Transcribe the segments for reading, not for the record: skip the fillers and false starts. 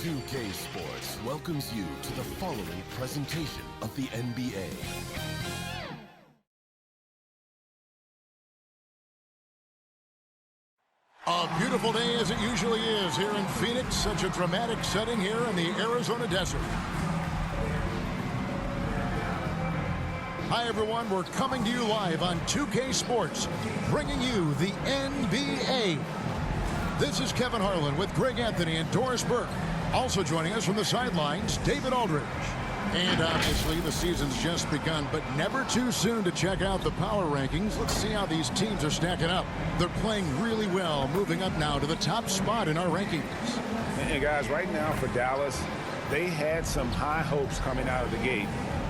2K Sports welcomes you to the following presentation of the NBA. A beautiful day as it usually is here in Phoenix. Such a dramatic setting here in the Arizona desert. Hi everyone, we're coming to you live on 2K Sports, bringing you the NBA. This is Kevin Harlan with Greg Anthony and Doris Burke. Also joining us from the sidelines, David Aldridge. And obviously the season's just begun, but never too soon to check out the power rankings. Let's see how these teams are stacking up. They're playing really well, moving up now to the top spot in our rankings. And guys, right now for Dallas, they had some high hopes coming out of the gate.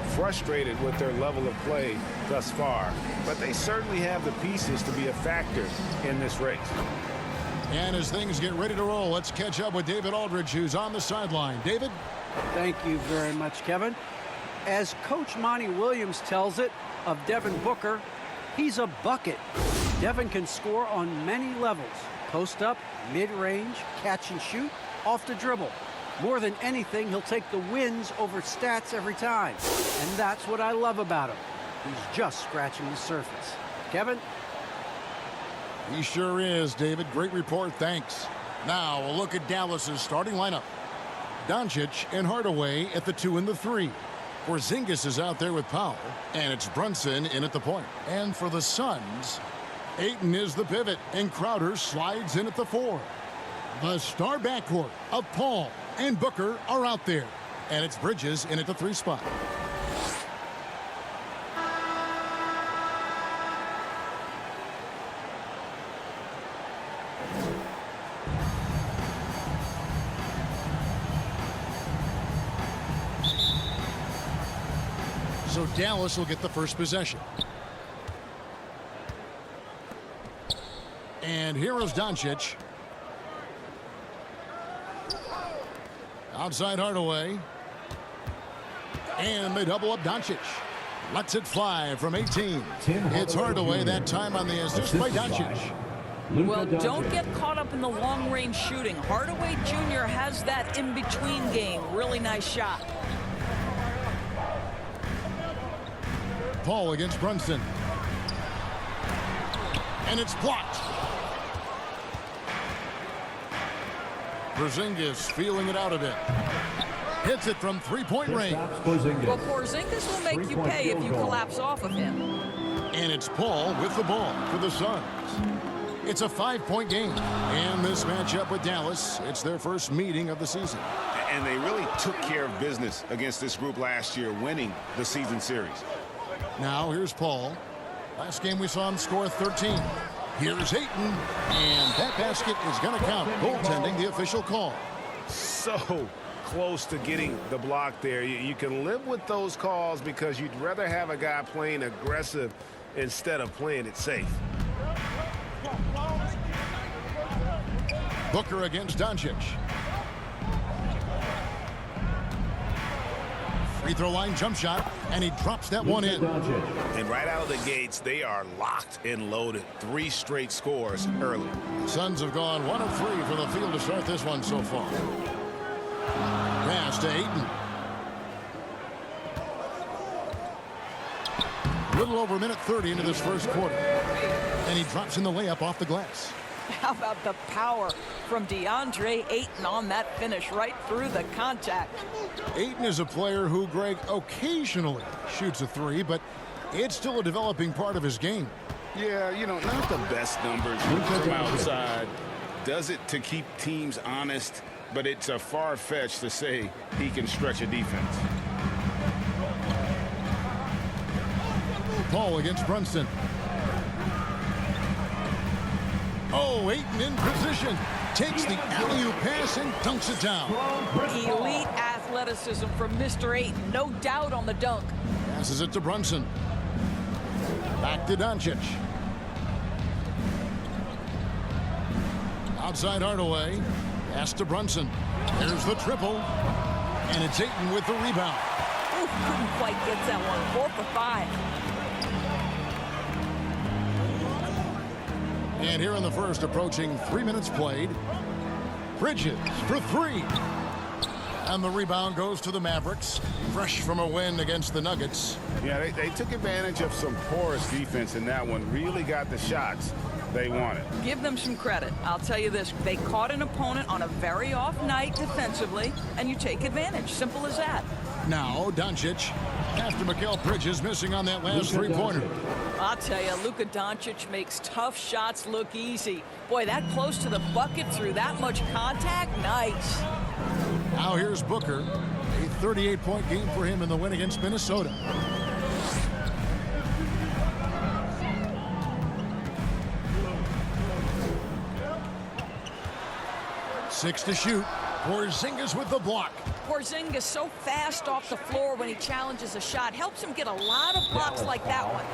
Frustrated with their level of play thus far, but they certainly have the pieces to be a factor in this race. And as things get ready to roll, let's catch up with David Aldridge, who's on the sideline. David? Thank you very much, Kevin. As Coach Monty Williams tells it of Devin Booker, he's a bucket. Devin can score on many levels. Post up, mid-range, catch and shoot, off the dribble. More than anything, he'll take the wins over stats every time. And that's what I love about him. He's just scratching the surface. Kevin? He sure is, David. Great report, thanks. Now, a look at Dallas's starting lineup. Doncic and Hardaway at the 2 and the 3. Porzingis is out there with Powell, and it's Brunson in at the point. And for the Suns, Ayton is the pivot, and Crowder slides in at the 4. The star backcourt of Paul and Booker are out there, and it's Bridges in at the 3 spot. So Dallas will get the first possession. And here is Doncic. Outside Hardaway. And they double up Doncic. Lets it fly from 18. It's Hardaway that time on the assist by Doncic. Well, don't get caught up in the long-range shooting. Hardaway Jr. has that in-between game. Really nice shot. Paul against Brunson. And it's blocked. Porzingis feeling it out a bit. Hits it from three-point range. Well, Porzingis will make you pay if you collapse off of him. And it's Paul with the ball for the Suns. It's a 5-point game. And this matchup with Dallas, it's their first meeting of the season. And they really took care of business against this group last year, winning the season series. Now here's Paul. Last game we saw him score 13. Here's Ayton, and that basket is going to count. Goaltending, the official call. So close to getting the block there. You can live with those calls because you'd rather have a guy playing aggressive instead of playing it safe. Booker against Doncic. Free throw line jump shot, and he drops that one in. And right out of the gates, they are locked and loaded. 3 straight scores early. Suns have gone 1 of 3 from the field to start this one so far. Pass to Ayton. Little over a minute 30 into this first quarter. And he drops in the layup off the glass. How about the power from DeAndre Ayton on that finish right through the contact? Ayton is a player who, Greg, occasionally shoots a 3, but it's still a developing part of his game. Yeah, you know, not the best numbers from outside. Does it to keep teams honest, but it's a far-fetched to say he can stretch a defense. Paul against Brunson. Oh, Ayton in position. Takes the alley-oop pass and dunks it down. Elite athleticism from Mr. Ayton. No doubt on the dunk. Passes it to Brunson. Back to Doncic. Outside Hardaway. Pass to Brunson. There's the triple. And it's Ayton with the rebound. Ooh, couldn't quite get that one. 4 for 5. And here in the first, approaching 3 minutes played. Bridges for 3. And the rebound goes to the Mavericks, fresh from a win against the Nuggets. Yeah, they took advantage of some porous defense in that one. Really got the shots they wanted. Give them some credit. I'll tell you this. They caught an opponent on a very off night defensively, and you take advantage. Simple as that. Now, Doncic, after Mikal Bridges missing on that last three-pointer. I'll tell you, Luka Doncic makes tough shots look easy. Boy, that close to the bucket through that much contact, nice. Now here's Booker. A 38-point game for him in the win against Minnesota. Six to shoot. Porzingis with the block. Porzingis so fast off the floor when he challenges a shot. Helps him get a lot of blocks like that one.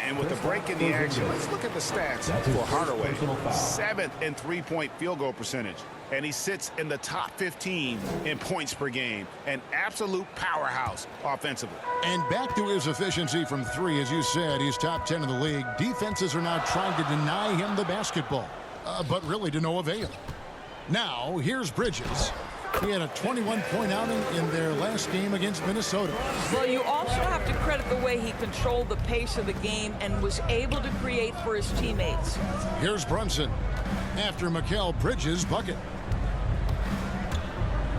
And with the break in the action, let's look at the stats for Hardaway. 7th in three-point field goal percentage. And he sits in the top 15 in points per game. An absolute powerhouse offensively. And back to his efficiency from three. As you said, he's top 10 in the league. Defenses are now trying to deny him the basketball, but really to no avail. Now, here's Bridges. He had a 21-point outing in their last game against Minnesota. Well, you also have to credit the way he controlled the pace of the game and was able to create for his teammates. Here's Brunson after Mikal Bridges' bucket.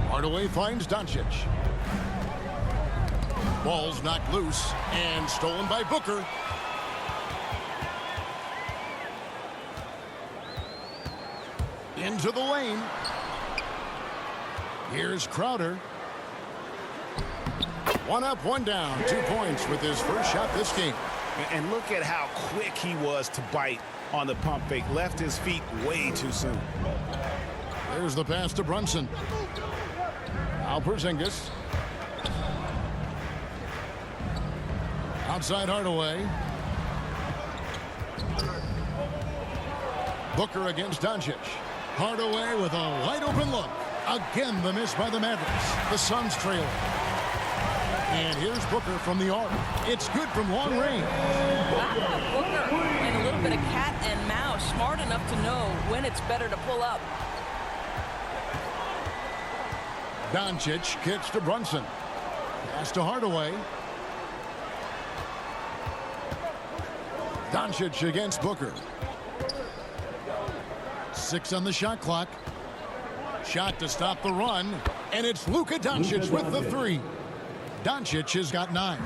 Hardaway finds Doncic. Ball's knocked loose and stolen by Booker. Into the lane. Here's Crowder. One up, one down. 2 points with his first shot this game. And look at how quick he was to bite on the pump fake. Left his feet way too soon. There's the pass to Brunson. Now Porzingis. Outside Hardaway. Booker against Doncic. Hardaway with a wide open look. Again, the miss by the Mavericks. The Suns trailing. And here's Booker from the arc. It's good from long range. Wow, Booker and a little bit of cat and mouse. Smart enough to know when it's better to pull up. Doncic kicks to Brunson. Pass to Hardaway. Doncic against Booker. 6 on the shot clock. Shot to stop the run. And it's Luka Doncic with the three. Doncic has got 9.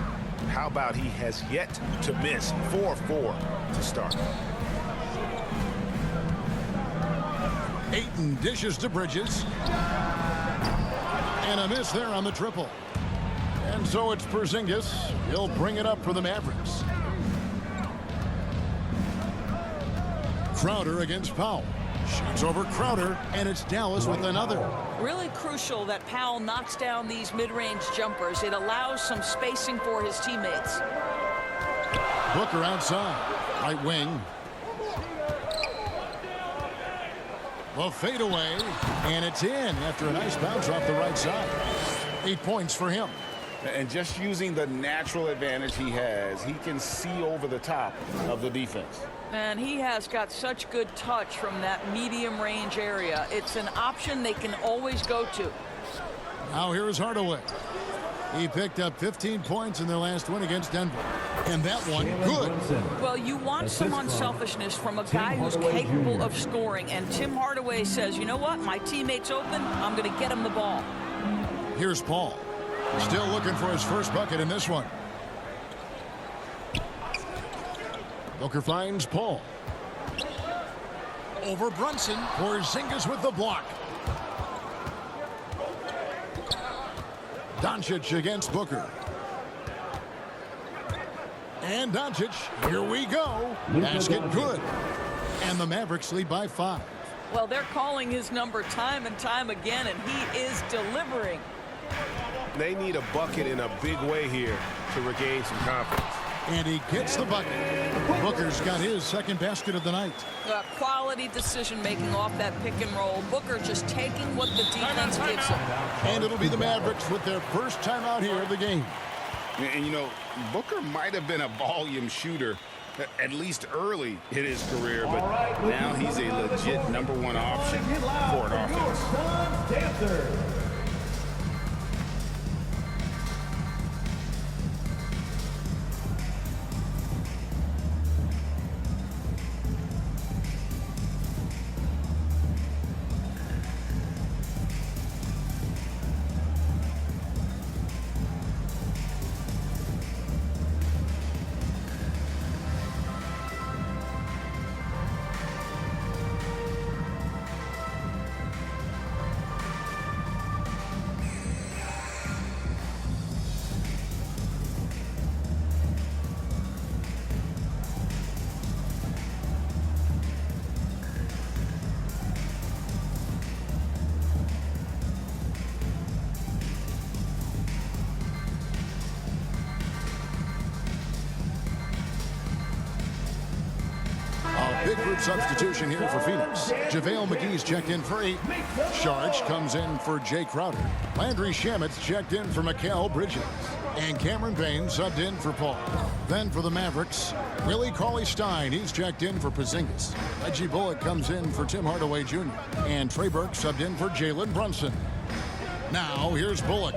How about he has yet to miss 4-4 to start. Ayton dishes to Bridges. And a miss there on the triple. And so it's Porzingis. He'll bring it up for the Mavericks. Crowder against Powell. Shoots over Crowder, and it's Dallas with another. Really crucial that Powell knocks down these mid-range jumpers. It allows some spacing for his teammates. Booker outside. Right wing. The fadeaway, and it's in after a nice bounce off the right side. 8 points for him. And just using the natural advantage he has, he can see over the top of the defense. And he has got such good touch from that medium range area. It's an option they can always go to. Now here's Hardaway. He picked up 15 points in their last win against Denver. And that one, good. Well, you want some unselfishness from a guy who's capable of scoring. And Tim Hardaway says, you know what? My teammate's open. I'm going to get him the ball. Here's Paul. Still looking for his first bucket in this one. Booker finds Paul. Over Brunson. Porzingis with the block. Doncic against Booker. And Doncic. Here we go. Basket good. And the Mavericks lead by 5. Well, they're calling his number time and time again, and he is delivering. They need a bucket in a big way here to regain some confidence. And he gets the bucket. Booker's got his second basket of the night. Quality decision-making off that pick and roll. Booker just taking what the defense gives him. And it'll be the Mavericks with their first time out here of the game. And, you know, Booker might have been a volume shooter, at least early in his career, but now he's a legit #1 option for an offense. substitution here for Phoenix. JaVale McGee's checked in for 8. Sharge comes in for Jay Crowder. Landry Shamet's checked in for Mikal Bridges. And Cameron Payne subbed in for Paul. Then for the Mavericks, Willie Cauley-Stein. He's checked in for Porzingis. Reggie Bullock comes in for Tim Hardaway Jr. And Trey Burke subbed in for Jalen Brunson. Now, here's Bullock.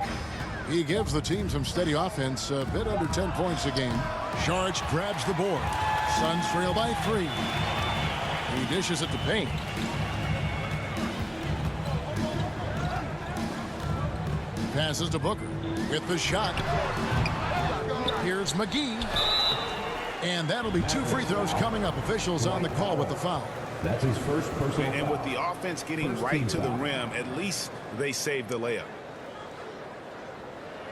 He gives the team some steady offense, a bit under 10 points a game. Sharge grabs the board. Suns trail by 3. He dishes it to Payne. Passes to Booker with the shot. Here's McGee. And that'll be 2 free throws coming up. Officials on the call with the foul. That's his first personal foul. And with the offense getting right to the rim, at least they saved the layup.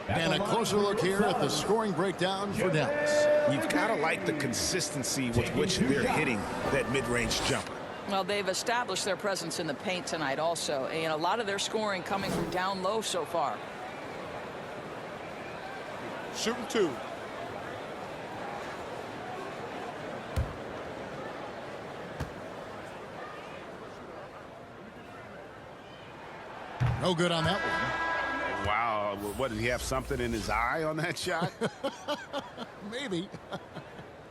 And a closer look here at the scoring breakdown for Dallas. You've got to like the consistency with which they're hitting that mid-range jumper. Well, they've established their presence in the paint tonight also, and a lot of their scoring coming from down low so far. Shooting 2. No good on that one. Wow, what, did he have something in his eye on that shot? Maybe.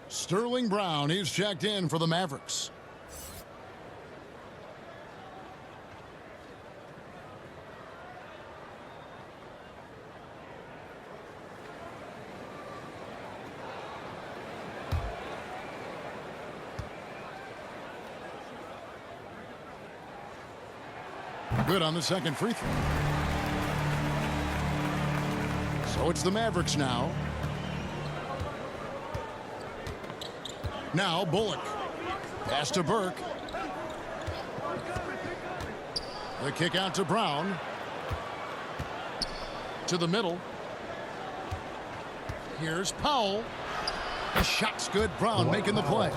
Sterling Brown, he's checked in for the Mavericks. Good on the second free throw. So it's the Mavericks now. Now Bullock. Pass to Burke. The kick out to Brown. To the middle. Here's Powell. The shot's good. Brown making the play.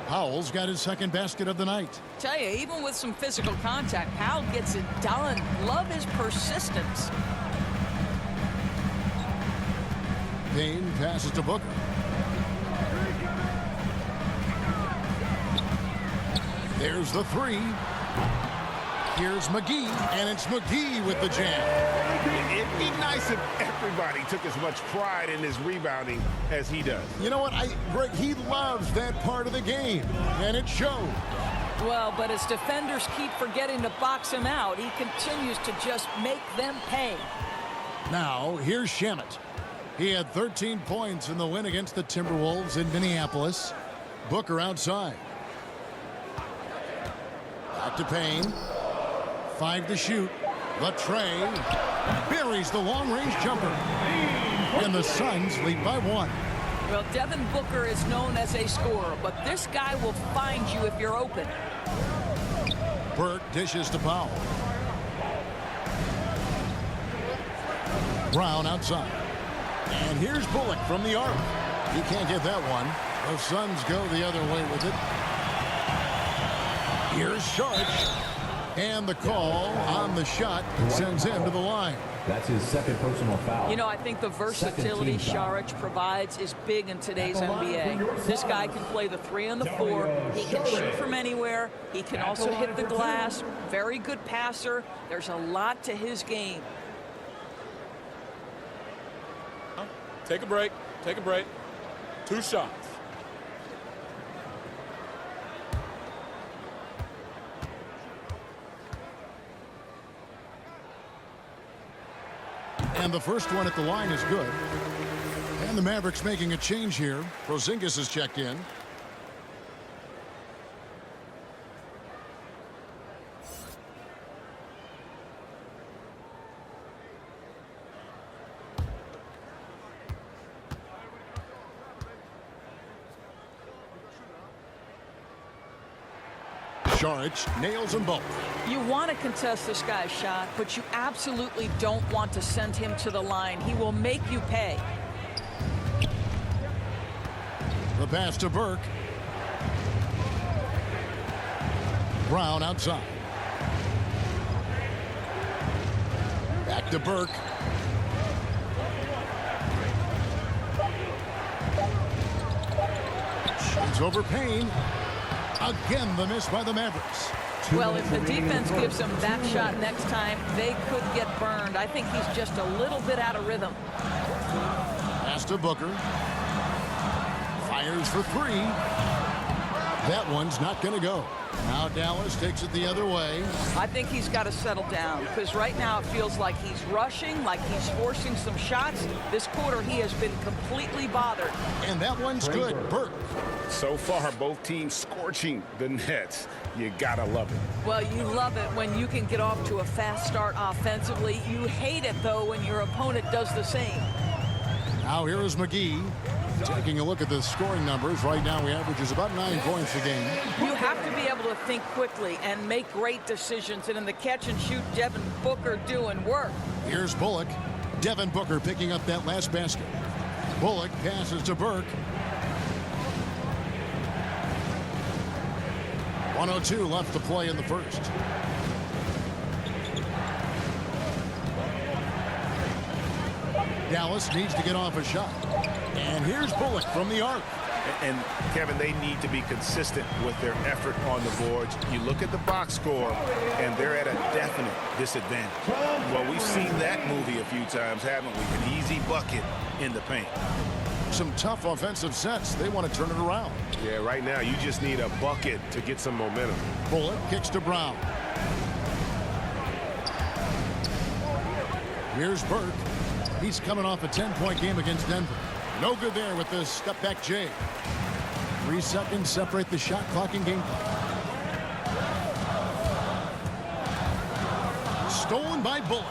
Powell's got his second basket of the night. Tell you, even with some physical contact, Powell gets it done. Love his persistence. Payne passes to Booker. There's the 3. Here's McGee, and it's McGee with the jam. It'd be nice if everybody took as much pride in his rebounding as he does. You know what? Greg, he loves that part of the game, and it shows. Well, but as defenders keep forgetting to box him out, he continues to just make them pay. Now, here's Shamet. He had 13 points in the win against the Timberwolves in Minneapolis. Booker outside. Back to Payne. 5 to shoot. The tray. Buries the long-range jumper. And the Suns lead by 1. Well, Devin Booker is known as a scorer, but this guy will find you if you're open. Burke dishes to Powell. Brown outside. And here's Bullock from the arc. He can't get that one. The Suns go the other way with it. Here's Sharge. And the call on the shot sends him to the line. That's his second personal foul. You know, I think the versatility Saric provides is big in today's NBA. This guy can play the 3 and the 4. He can shoot from anywhere. He can also hit the glass. Very good passer. There's a lot to his game. Take a break. Take a break. 2 shots. And the first one at the line is good. And the Mavericks making a change here. Porzingis is checked in. Saric nails them both. You want to contest this guy's shot, but you absolutely don't want to send him to the line. He will make you pay. The pass to Burke. Brown outside. Back to Burke. Shoots over Payne. Again, the miss by the Mavericks. Well, if the defense gives him that shot next time, they could get burned. I think he's just a little bit out of rhythm. Pass to Booker. Fires for three. That one's not going to go. Now Dallas takes it the other way. I think he's got to settle down because right now it feels like he's rushing, like he's forcing some shots. This quarter he has been completely bothered. And that one's good. Burke. So far, both teams scorching the Nets. You gotta love it. Well, you love it when you can get off to a fast start offensively. You hate it, though, when your opponent does the same. Now here is McGee. Taking a look at the scoring numbers. Right now he averages about 9 points a game. You have to be able to think quickly and make great decisions. And in the catch and shoot, Devin Booker doing work. Here's Bullock. Devin Booker picking up that last basket. Bullock passes to Burke. 1:02 left to play in the first. Dallas needs to get off a shot. And here's Bullock from the arc. And Kevin, they need to be consistent with their effort on the boards. You look at the box score, and they're at a definite disadvantage. Well, we've seen that movie a few times, haven't we? An easy bucket in the paint. Some tough offensive sets. They want to turn it around. Yeah, right now you just need a bucket to get some momentum. Bullock kicks to Brown. Here's Burke. He's coming off a 10-point game against Denver. No good there with the step-back J. 3 seconds separate the shot clock and game clock. Stolen by Bullock.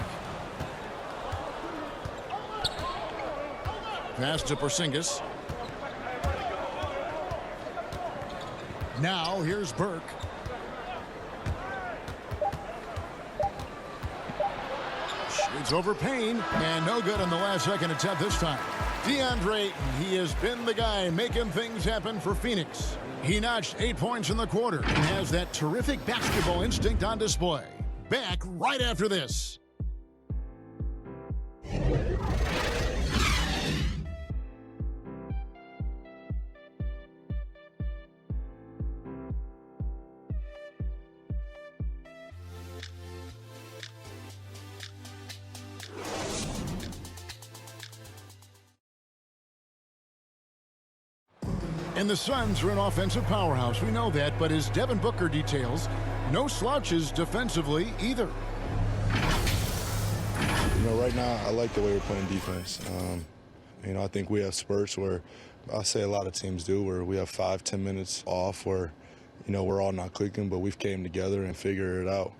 Pass to Porzingis. Now here's Burke. Shoots over Payne, and no good on the last second attempt this time. DeAndre Ayton, he has been the guy making things happen for Phoenix. He notched 8 points in the quarter and has that terrific basketball instinct on display. Back right after this. And the Suns are an offensive powerhouse. We know that, but as Devin Booker details, no slouches defensively either. You know, right now, I like the way we're playing defense. You know, I think we have spurts where, I'll say a lot of teams do, where we have 5-10 minutes off where, you know, we're all not clicking, but we've came together and figured it out.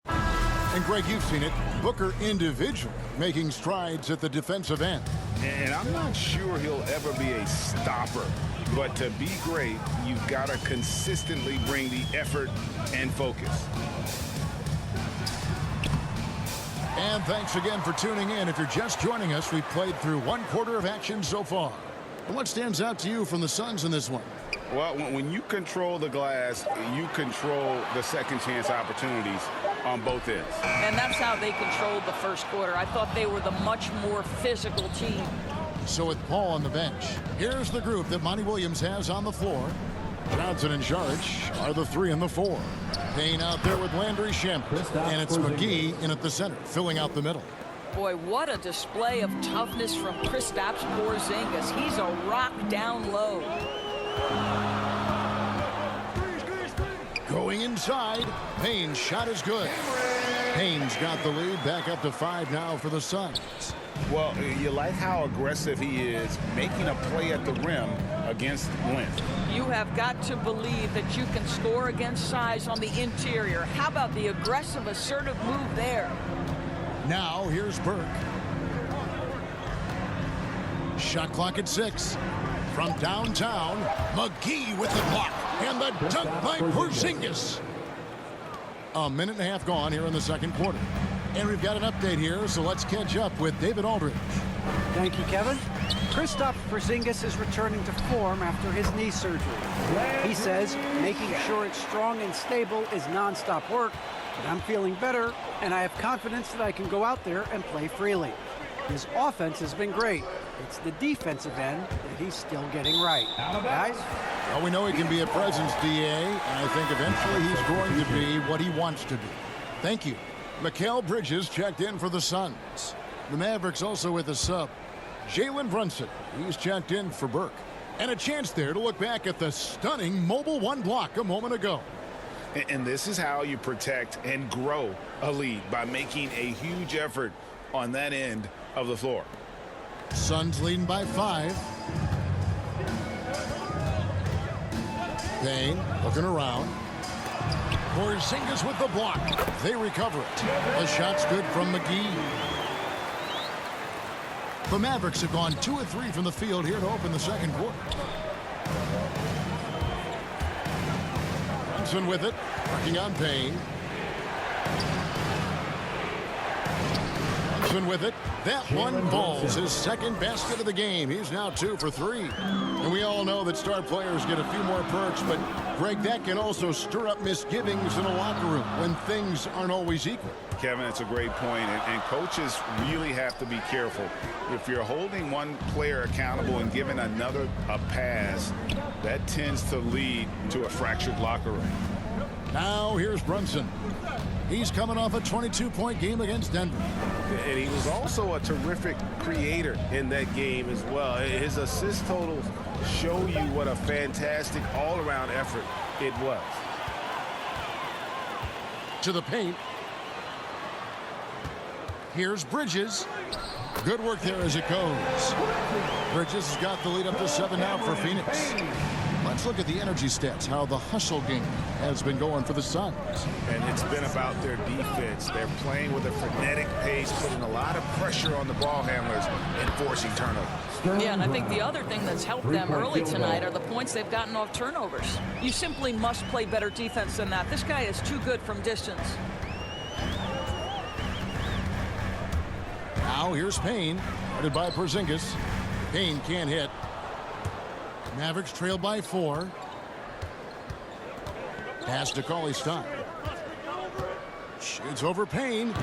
And Greg, you've seen it. Booker individually making strides at the defensive end. And I'm not sure he'll ever be a stopper. But to be great, you've got to consistently bring the effort and focus. And thanks again for tuning in. If you're just joining us, we've played through 1 quarter of action so far. And what stands out to you from the Suns in this one? Well, when you control the glass, you control the second chance opportunities on both ends. And that's how they controlled the first quarter. I thought they were the much more physical team. So with Paul on the bench, here's the group that Monty Williams has on the floor. Johnson and Saric are the 3 and the 4. Payne out there with Landry Shamet. And it's McGee in at the center, filling out the middle. Boy, what a display of toughness from Kristaps Porzingis. He's a rock down low. Going inside, Payne's shot is good. Payne's got the lead, back up to 5 now for the Suns. Well, you like how aggressive he is, making a play at the rim against length. You have got to believe that you can score against size on the interior. How about the aggressive, assertive move there? Now here's Burke. Shot clock at 6. From downtown, McGee with the block. And the dunk by Porzingis. A minute and a half gone here in the second quarter. And we've got an update here, so let's catch up with David Aldridge. Thank you, Kevin. Kristaps Porzingis is returning to form after his knee surgery. He says making sure it's strong and stable is nonstop work, but I'm feeling better, and I have confidence that I can go out there and play freely. His offense has been great. It's the defensive end that he's still getting right. Guys? Well, we know he can be a presence, DA, and I think eventually he's going to be what he wants to be. Thank you. Mikal Bridges checked in for the Suns. The Mavericks also with a sub. Jalen Brunson, he's checked in for Burke. And a chance there to look back at the stunning Mobile One block a moment ago. And this is how you protect and grow a lead, by making a huge effort on that end of the floor. Suns leading by 5. Payne looking around. Porzingis with the block. They recover it. The shot's good from McGee. The Mavericks have gone 2 of 3 from the field here to open the second quarter. Brunson with it, working on Payne. Brunson with it. That one falls, his second basket of the game. He's now 2 for 3. And we all know that star players get a few more perks, but Greg, that can also stir up misgivings in a locker room when things aren't always equal. Kevin, it's a great point, and coaches really have to be careful. If you're holding one player accountable and giving another a pass, that tends to lead to a fractured locker room. Now here's Brunson. He's coming off a 22-point game against Denver. And he was also a terrific creator in that game as well. His assist totals show you what a fantastic all-around effort it was. To the paint. Here's Bridges. Good work there as it goes. Bridges has got the lead up to 7 now for Phoenix. Let's look at the energy stats, how the hustle game has been going for the Suns. And it's been about their defense. They're playing with a frenetic pace, putting a lot of pressure on the ball handlers and forcing turnovers. Yeah, and I think the other thing that's helped them early tonight are the points they've gotten off turnovers. You simply must play better defense than that. This guy is too good from distance. Now here's Payne, guarded by Porzingis. Payne can't hit. Mavericks trail by 4. Pass to Cauley-Stein. Shoots over Payne.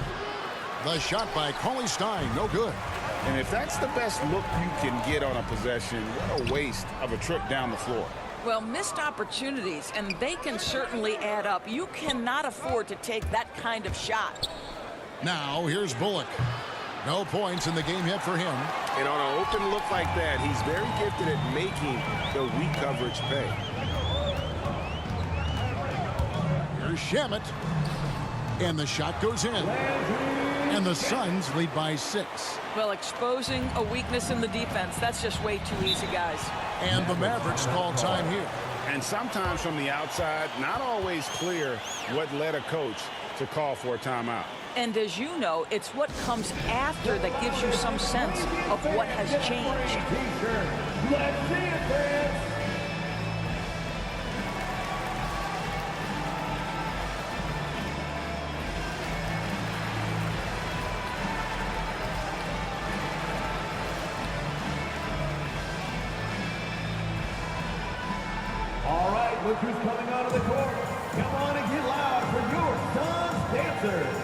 The shot by Cauley-Stein, no good. And if that's the best look you can get on a possession, what a waste of a trip down the floor. Well, missed opportunities, and they can certainly add up. You cannot afford to take that kind of shot. Now here's Bullock. No points in the game yet for him. And on an open look like that, he's very gifted at making the weak coverage pay. Here's Shamet. And the shot goes in. And the Suns lead by 6. Well, exposing a weakness in the defense, that's just way too easy, guys. And the Mavericks call time here. And sometimes from the outside, not always clear what led a coach to call for a timeout. And as you know, it's what comes after that gives you some sense of what has changed. Let's see it, fans. All right, look who's coming out of the court. Come on and get loud for your Suns dancers.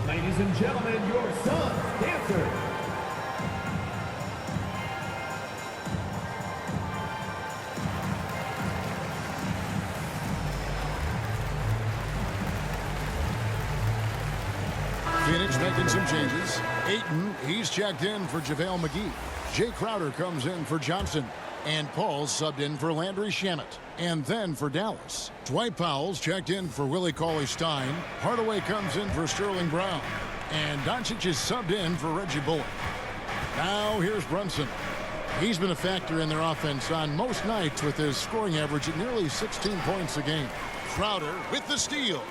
Ladies and gentlemen, your Suns dancers. Phoenix making some changes. Ayton, he's checked in for JaVale McGee. Jay Crowder comes in for Johnson. And Paul's subbed in for Landry Shamet. And then for Dallas, Dwight Powell's checked in for Willie Cauley-Stein. Hardaway comes in for Sterling Brown. And Doncic is subbed in for Reggie Bullock. Now here's Brunson. He's been a factor in their offense on most nights with his scoring average at nearly 16 points a game. Crowder with the steal.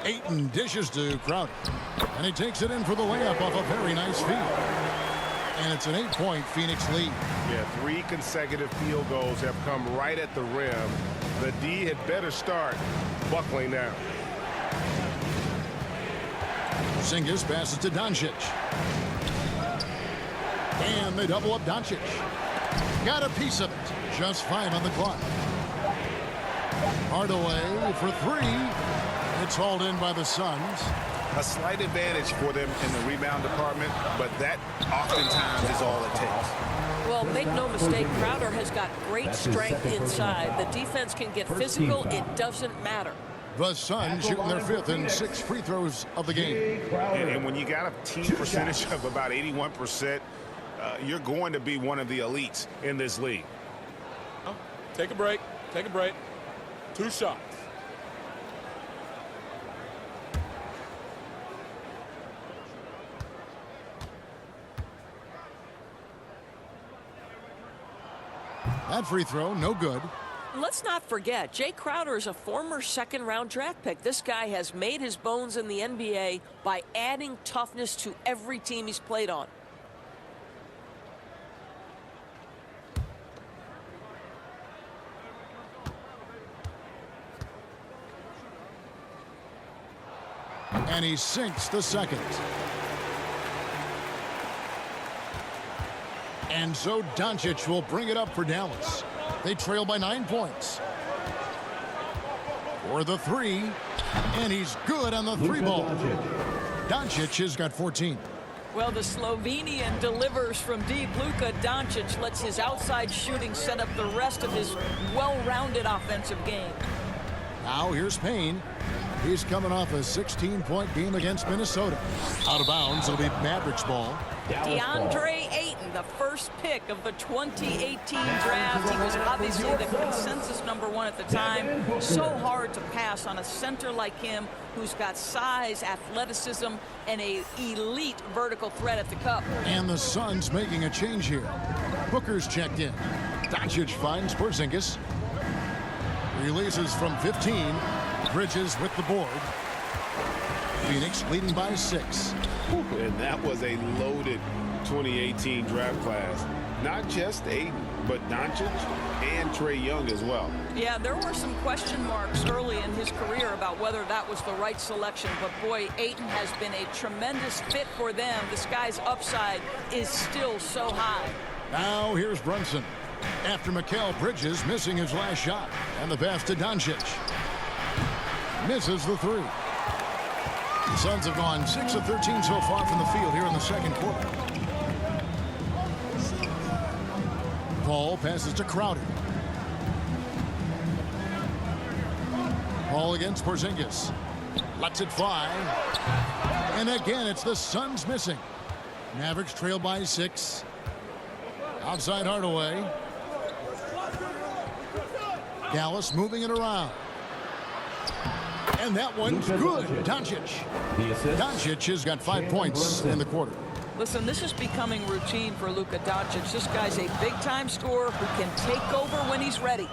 Ayton dishes to Crowder. And he takes it in for the layup off a very nice feed. And it's an 8-point Phoenix lead. Yeah, 3 consecutive field goals have come right at the rim. The D had better start buckling down. Porzingis passes to Doncic. And they double up Doncic. Got a piece of it. Just 5 on the clock. Hardaway for 3. It's hauled in by the Suns. A slight advantage for them in the rebound department, but that oftentimes is all it takes. Well, make no mistake, Crowder has got great strength inside. The defense can get physical. It doesn't matter. The Suns shooting their 5th and 6th free throws of the game. And when you got a team percentage of about 81%, you're going to be one of the elites in this league. Take a break. Take a break. 2 shots. That free throw, no good. Let's not forget, Jay Crowder is a former second-round draft pick. This guy has made his bones in the NBA by adding toughness to every team he's played on. And he sinks the second. And so Doncic will bring it up for Dallas. They trail by 9 points. For the 3. And he's good on the 3 ball. Doncic has got 14. Well, the Slovenian delivers from deep. Luka Doncic lets his outside shooting set up the rest of his well-rounded offensive game. Now here's Payne. He's coming off a 16-point game against Minnesota. Out of bounds, it'll be Mavericks ball. DeAndre Ayton, the first pick of the 2018 draft. He was obviously the consensus #1 at the time. So hard to pass on a center like him who's got size, athleticism, and an elite vertical threat at the cup. And the Suns making a change here. Booker's checked in. Doncic finds Porzingis. Releases from 15. Bridges with the board. Phoenix leading by 6. And that was a loaded 2018 draft class. Not just Ayton, but Doncic and Trae Young as well. Yeah, there were some question marks early in his career about whether that was the right selection. But, boy, Ayton has been a tremendous fit for them. This guy's upside is still so high. Now here's Brunson. After Mikal Bridges missing his last shot. And the pass to Doncic. Misses the 3. The Suns have gone 6 of 13 so far from the field here in the second quarter. Paul passes to Crowder. Paul against Porzingis. Lets it fly. And again, it's the Suns missing. Mavericks trail by 6. Outside Hardaway. Dallas moving it around. And that one's good. Doncic. Doncic has got 5 points in the quarter. Listen, this is becoming routine for Luka Doncic. This guy's a big-time scorer who can take over when he's ready.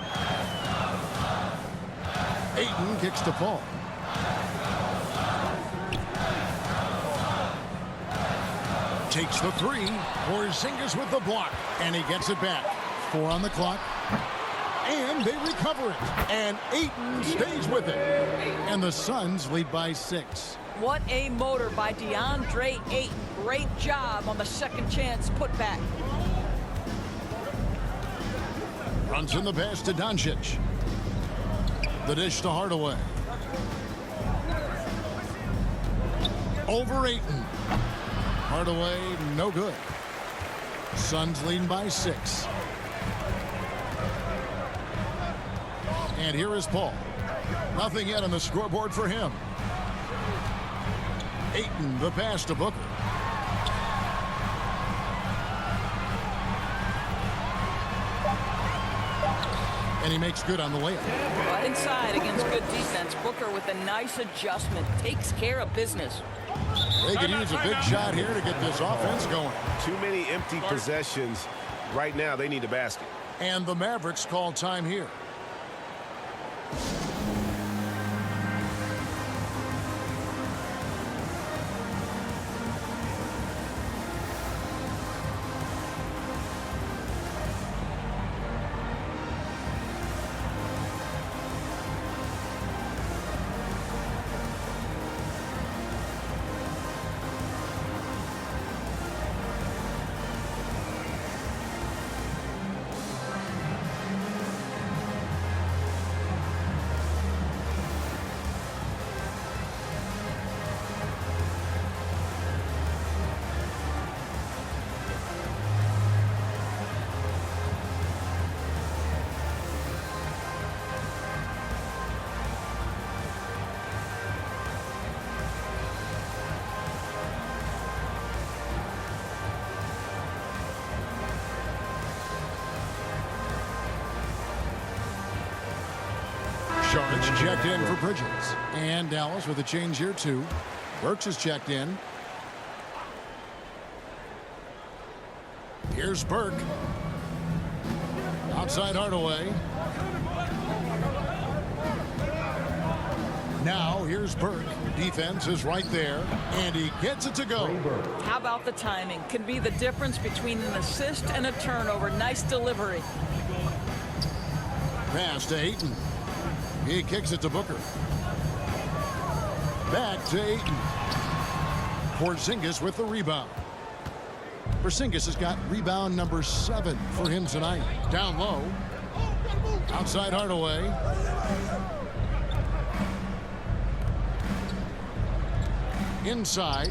Ayton kicks to Paul. Takes the 3. Porzingis with the block. And he gets it back. 4 on the clock. And they recover it. And Ayton stays with it. And the Suns lead by 6. What a motor by DeAndre Ayton. Great job on the second chance putback. Brunson the pass to Doncic. The dish to Hardaway. Over Ayton. Hardaway, no good. Suns leading by 6. And here is Paul. Nothing yet on the scoreboard for him. Ayton, the pass to Booker. And he makes good on the layup. Well, inside against good defense. Booker with a nice adjustment. Takes care of business. They could use a big shot here to get this offense going. Too many empty possessions. Right now, they need a basket. And the Mavericks call time here. checked in for Bridges. And Dallas with a change here, too. Burks is checked in. Here's Burke. Outside Hardaway. Now here's Burke. Defense is right there, and he gets it to go. How about the timing? Can be the difference between an assist and a turnover. Nice delivery. Pass to Ayton. He kicks it to Booker. Back to Ayton. Porzingis with the rebound. Porzingis has got rebound number 7 for him tonight. Down low. Outside Hardaway. Inside.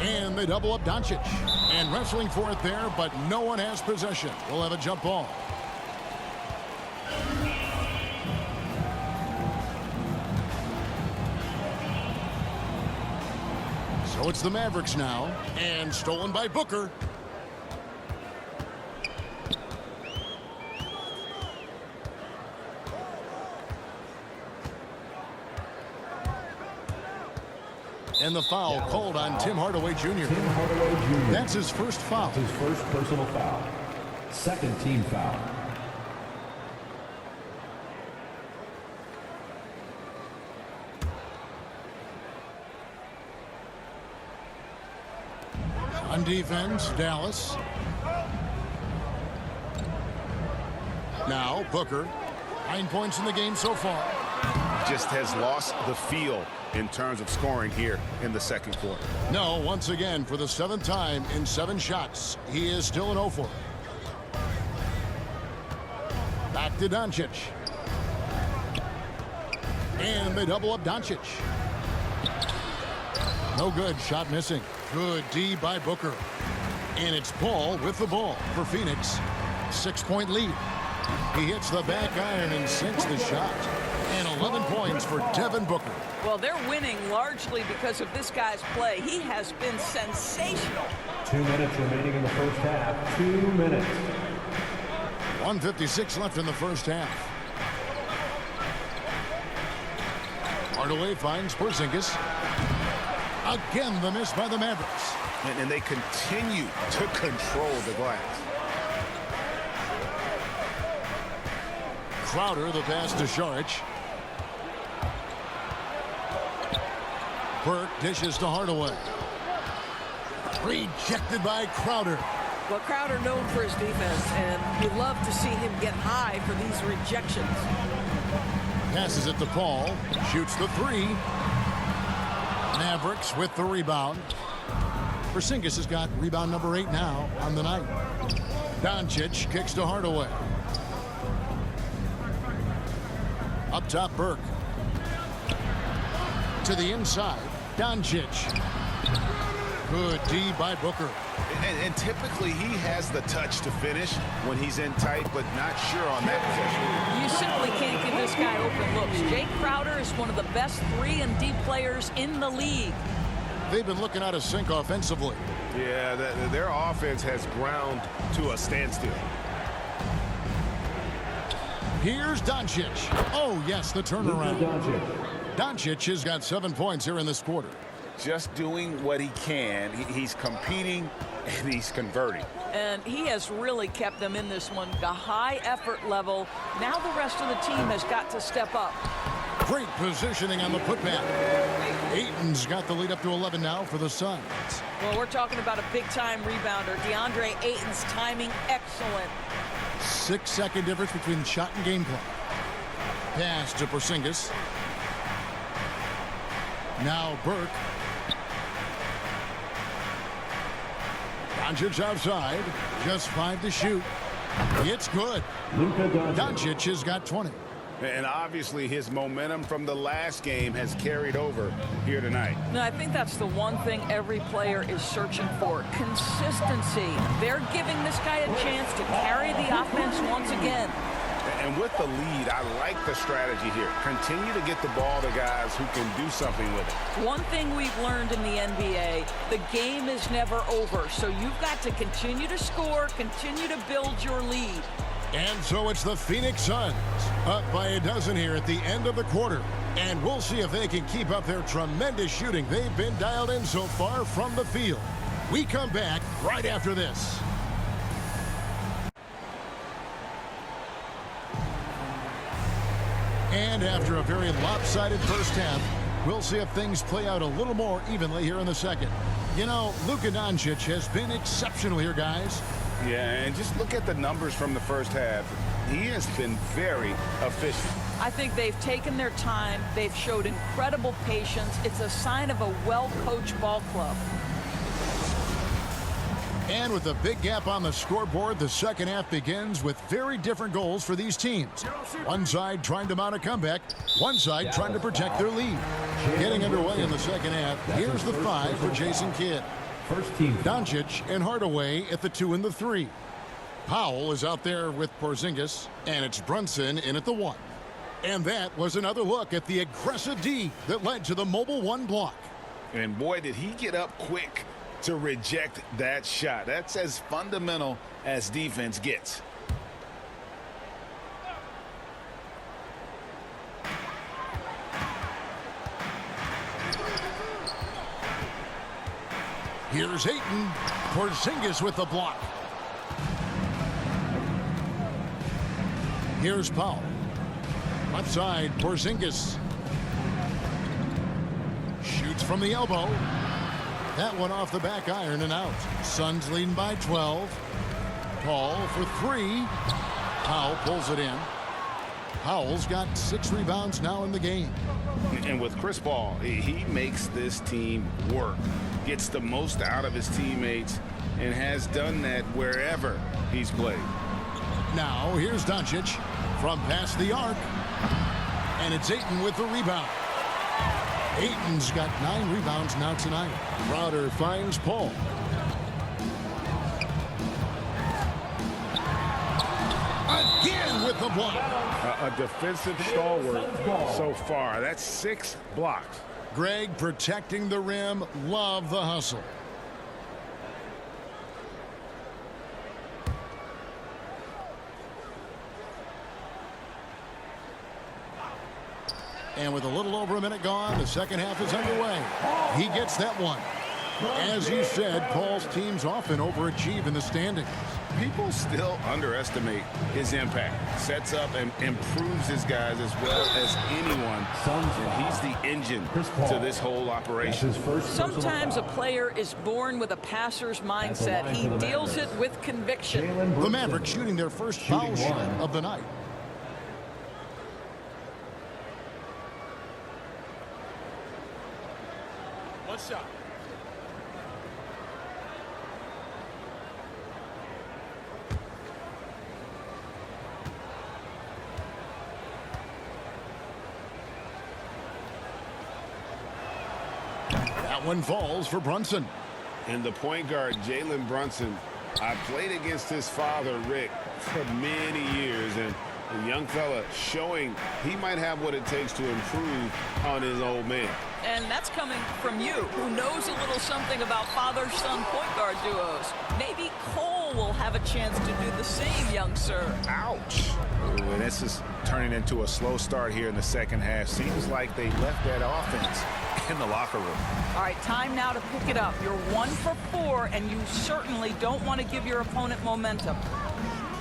And they double up Doncic. And wrestling for it there, but no one has possession. We'll have a jump ball. So it's the Mavericks now. And stolen by Booker. And the foul called on Tim Hardaway Jr. Tim Hardaway Jr. That's his first foul. His first personal foul. Second team foul. On defense, Dallas. Now Booker. 9 points in the game so far. Just has lost the feel in terms of scoring here in the second quarter. No, once again, for the 7th time in 7 shots, he is still an 0 for. Back to Doncic. And they double up Doncic. No good. Shot missing. Good D by Booker. And it's Paul with the ball for Phoenix. 6-point lead. He hits the back iron and sinks the shot. And 11 points for Devin Booker. Well, they're winning largely because of this guy's play. He has been sensational. 2 minutes remaining in the first half. 2 minutes. 1:56 left in the first half. Hardaway finds Porzingis. Again, the miss by the Mavericks. And they continue to control the glass. Crowder, the pass to Šarić. Burke dishes to Hardaway. Rejected by Crowder. Well, Crowder known for his defense, and you love to see him get high for these rejections. Passes it to Paul. Shoots the 3. Mavericks with the rebound. Porzingis has got rebound number 8 now on the night. Doncic kicks to Hardaway. Up top, Burke. To the inside, Doncic. Good D by Booker. And typically he has the touch to finish when he's in tight, but not sure on that possession. You simply can't give this guy open looks. Jake Crowder is one of the best 3-and-D players in the league. They've been looking out of sync offensively. Yeah, their offense has ground to a standstill. Here's Doncic. Oh, yes, the turnaround. Doncic has got 7 points here in this quarter. Just doing what he can. He's competing and he's converting. And he has really kept them in this one. The high effort level. Now the rest of the team has got to step up. Great positioning on the putback. Ayton's got the lead up to 11 now for the Suns. Well, we're talking about a big-time rebounder. DeAndre Ayton's timing excellent. 6-second difference between shot and game clock. Pass to Porzingis. Now Burke. Doncic outside. Just 5 to shoot. It's good. Doncic has got 20. And obviously his momentum from the last game has carried over here tonight. No, I think that's the one thing every player is searching for. Consistency. They're giving this guy a chance to carry the offense once again. And with the lead, I like the strategy here. Continue to get the ball to guys who can do something with it. One thing we've learned in the NBA, the game is never over. So you've got to continue to score, continue to build your lead. And so it's the Phoenix Suns up by a dozen here at the end of the quarter. And we'll see if they can keep up their tremendous shooting they've been dialed in so far from the field. We come back right after this. And after a very lopsided first half, we'll see if things play out a little more evenly here in the second. You know, Luka Doncic has been exceptional here, guys. Yeah, and just look at the numbers from the first half. He has been very efficient. I think they've taken their time. They've showed incredible patience. It's a sign of a well-coached ball club. And with a big gap on the scoreboard, the second half begins with very different goals for these teams. One side trying to mount a comeback, one side trying to protect their lead. Getting underway in the second half, here's the 5 for Jason Kidd. First team. Doncic and Hardaway at the 2 and the 3. Powell is out there with Porzingis, and it's Brunson in at the 1. And that was another look at the aggressive D that led to the mobile 1 block. And boy, did he get up quick to reject that shot. That's as fundamental as defense gets. Here's Ayton. Porzingis with the block. Here's Powell. Left side, Porzingis. Shoots from the elbow. That one off the back iron and out. Suns leading by 12. Paul for 3. Powell pulls it in. Powell's got 6 rebounds now in the game. And with Chris Paul, he makes this team work. Gets the most out of his teammates and has done that wherever he's played. Now here's Doncic from past the arc. And it's Ayton with the rebound. Ayton's got 9 rebounds now tonight. Crowder finds Paul. Again with the block. A defensive stalwart so far. That's 6 blocks. Greg protecting the rim. Love the hustle. And with a little over a minute gone, the second half is underway. He gets that one. As you said, Paul's teams often overachieve in the standings. People still underestimate his impact. Sets up and improves his guys as well as anyone. And he's the engine to this whole operation. Sometimes a player is born with a passer's mindset. He deals it with conviction. The Mavericks shooting their first foul shot of the night. One shot. That one falls for Brunson. And the point guard, Jalen Brunson, I played against his father, Rick, for many years. And the young fella showing he might have what it takes to improve on his old man. And that's coming from you, who knows a little something about father-son point guard duos. Maybe Cole will have a chance to do the same, young sir. Ouch. Ooh, and this is turning into a slow start here in the second half. Seems like they left that offense in the locker room. All right, time now to pick it up. You're 1 for 4, and you certainly don't want to give your opponent momentum.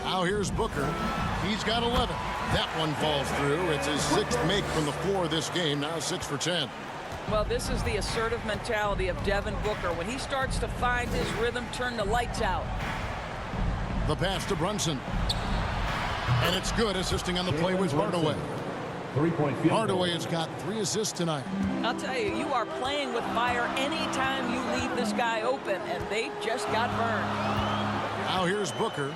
Now here's Booker. He's got 11. That one falls through. It's his 6th make from the floor this game. Now 6 for 10. Well, this is the assertive mentality of Devin Booker. When he starts to find his rhythm, turn the lights out. The pass to Brunson. And it's good, assisting on the play with Hardaway. 3-point field. Hardaway has got 3 assists tonight. I'll tell you, you are playing with fire anytime you leave this guy open, and they just got burned. Now here's Booker.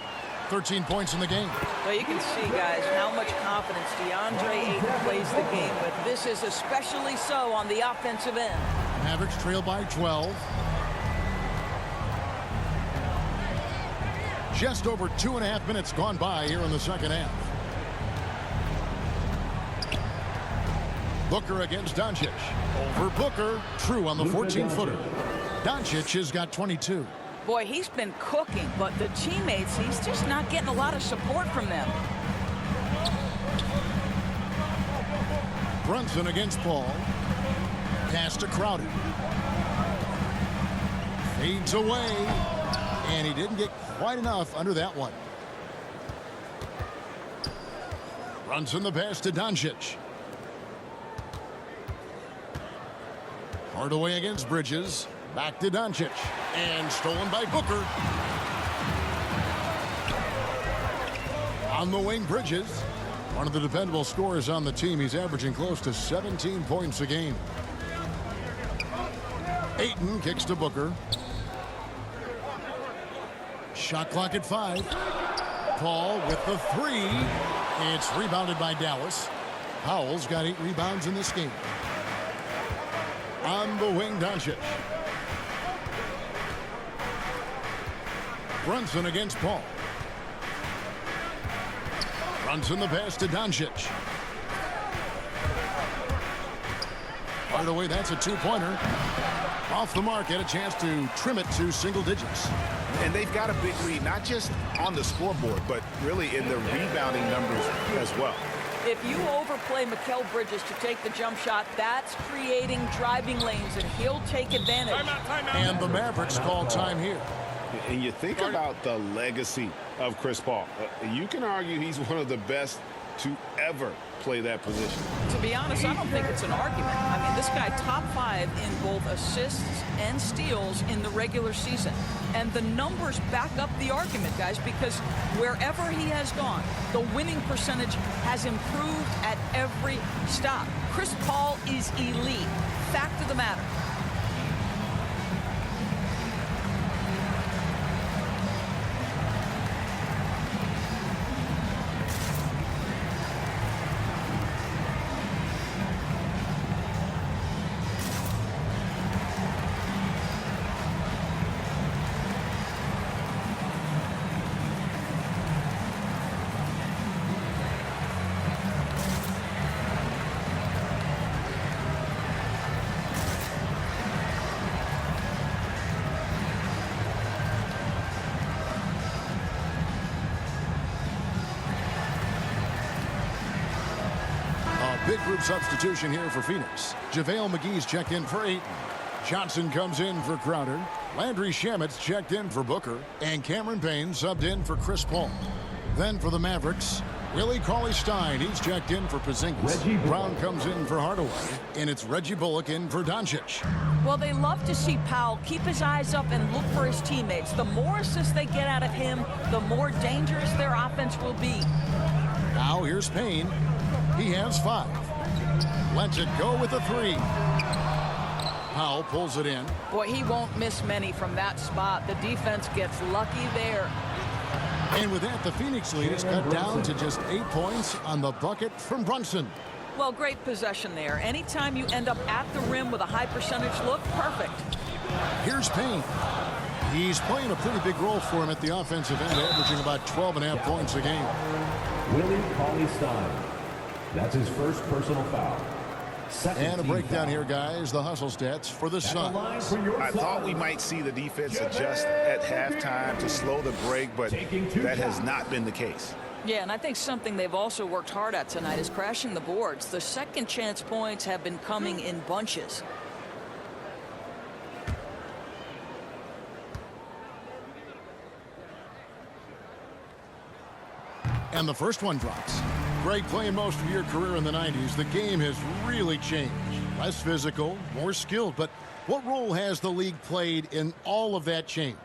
13 points in the game. Well, you can see, guys, how much confidence DeAndre Ayton plays the game with. This is especially so on the offensive end. Mavericks trail by 12. Just over 2.5 minutes gone by here in the second half. Booker against Doncic. Over Booker. True on the 14-footer. Doncic has got 22. Boy, he's been cooking, but the teammates, he's just not getting a lot of support from them. Brunson against Paul. Pass to Crowder. Fades away. And he didn't get quite enough under that one. Brunson the pass to Doncic. Hardaway against Bridges. Back to Doncic. And stolen by Booker. On the wing, Bridges. One of the dependable scorers on the team. He's averaging close to 17 points a game. Ayton kicks to Booker. Shot clock at 5. Paul with the 3. It's rebounded by Dallas. Powell's got 8 rebounds in this game. On the wing, Doncic. Brunson against Paul. Brunson the pass to Doncic. Hardaway, that's a 2-pointer. Off the mark, had a chance to trim it to single digits. And they've got a big lead, not just on the scoreboard, but really in the rebounding numbers as well. If you overplay Mikal Bridges to take the jump shot, that's creating driving lanes, and he'll take advantage. Timeout. And the Mavericks call time here. And you think about the legacy of Chris Paul. You can argue he's one of the best to ever play that position. To be honest, I don't think it's an argument. I mean, this guy top 5 in both assists and steals in the regular season. And the numbers back up the argument, guys, because wherever he has gone, the winning percentage has improved at every stop. Chris Paul is elite. Fact of the matter. Big group substitution here for Phoenix. JaVale McGee's checked in for Ayton. Johnson comes in for Crowder. Landry Shamet's checked in for Booker. And Cameron Payne subbed in for Chris Paul. Then for the Mavericks, Willie Cauley-Stein. He's checked in for Porzingis. Brown comes in for Hardaway. And it's Reggie Bullock in for Doncic. Well, they love to see Powell keep his eyes up and look for his teammates. The more assists they get out of him, the more dangerous their offense will be. Now here's Payne. He has 5. Lets it go with a 3. Powell pulls it in. Boy, he won't miss many from that spot. The defense gets lucky there. And with that, the Phoenix lead is cut down to just 8 points on the bucket from Brunson. Well, great possession there. Anytime you end up at the rim with a high percentage look, perfect. Here's Payne. He's playing a pretty big role for him at the offensive end, averaging about 12.5 points a game. Willie Cauley-Stein. That's his first personal foul. And a breakdown here, guys. The hustle stats for the Suns. I thought we might see the defense adjust at halftime to slow the break, but that has not been the case. Yeah, and I think something they've also worked hard at tonight is crashing the boards. The second chance points have been coming in bunches. And the first one drops. Greg, playing most of your career in the 90s, the game has really changed. Less physical, more skilled, but what role has the league played in all of that change?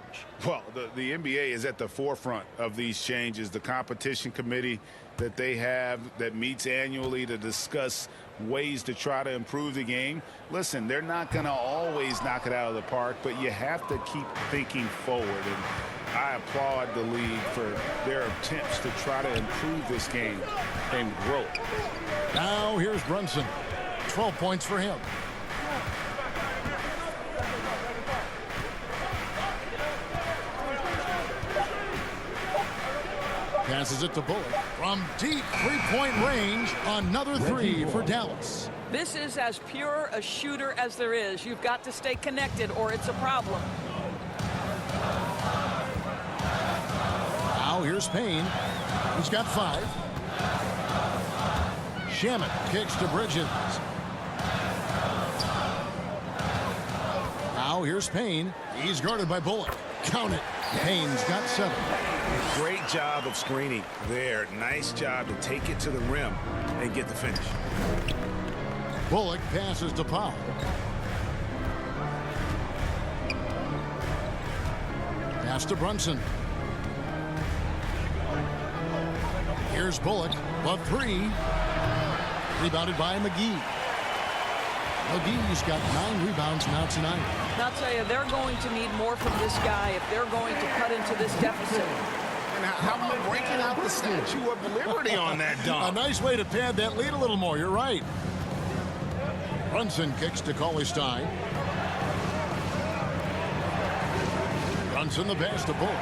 Well, the NBA is at the forefront of these changes. The competition committee that they have that meets annually to discuss ways to try to improve the game. Listen, they're not going to always knock it out of the park, but you have to keep thinking forward. And I applaud the league for their attempts to try to improve this game and grow. Now here's Brunson. 12 points for him. Passes it to Bullock. From deep three-point range, another 3 for Dallas. This is as pure a shooter as there is. You've got to stay connected or it's a problem. Now here's Payne. He's got 5. Shamet kicks to Bridges. Now here's Payne. He's guarded by Bullock. Count it. Payne's got 7. Great job of screening there. Nice job to take it to the rim and get the finish. Bullock passes to Powell. Pass to Brunson. Here's Bullock. Love 3. Rebounded by McGee. McGee's got 9 rebounds now tonight. And I'll tell you, they're going to need more from this guy if they're going to cut into this deficit. And how about breaking out the Statue of Liberty on that dunk? A nice way to pad that lead a little more. You're right. Brunson kicks to cauley-stein. Brunson the pass to Bullock.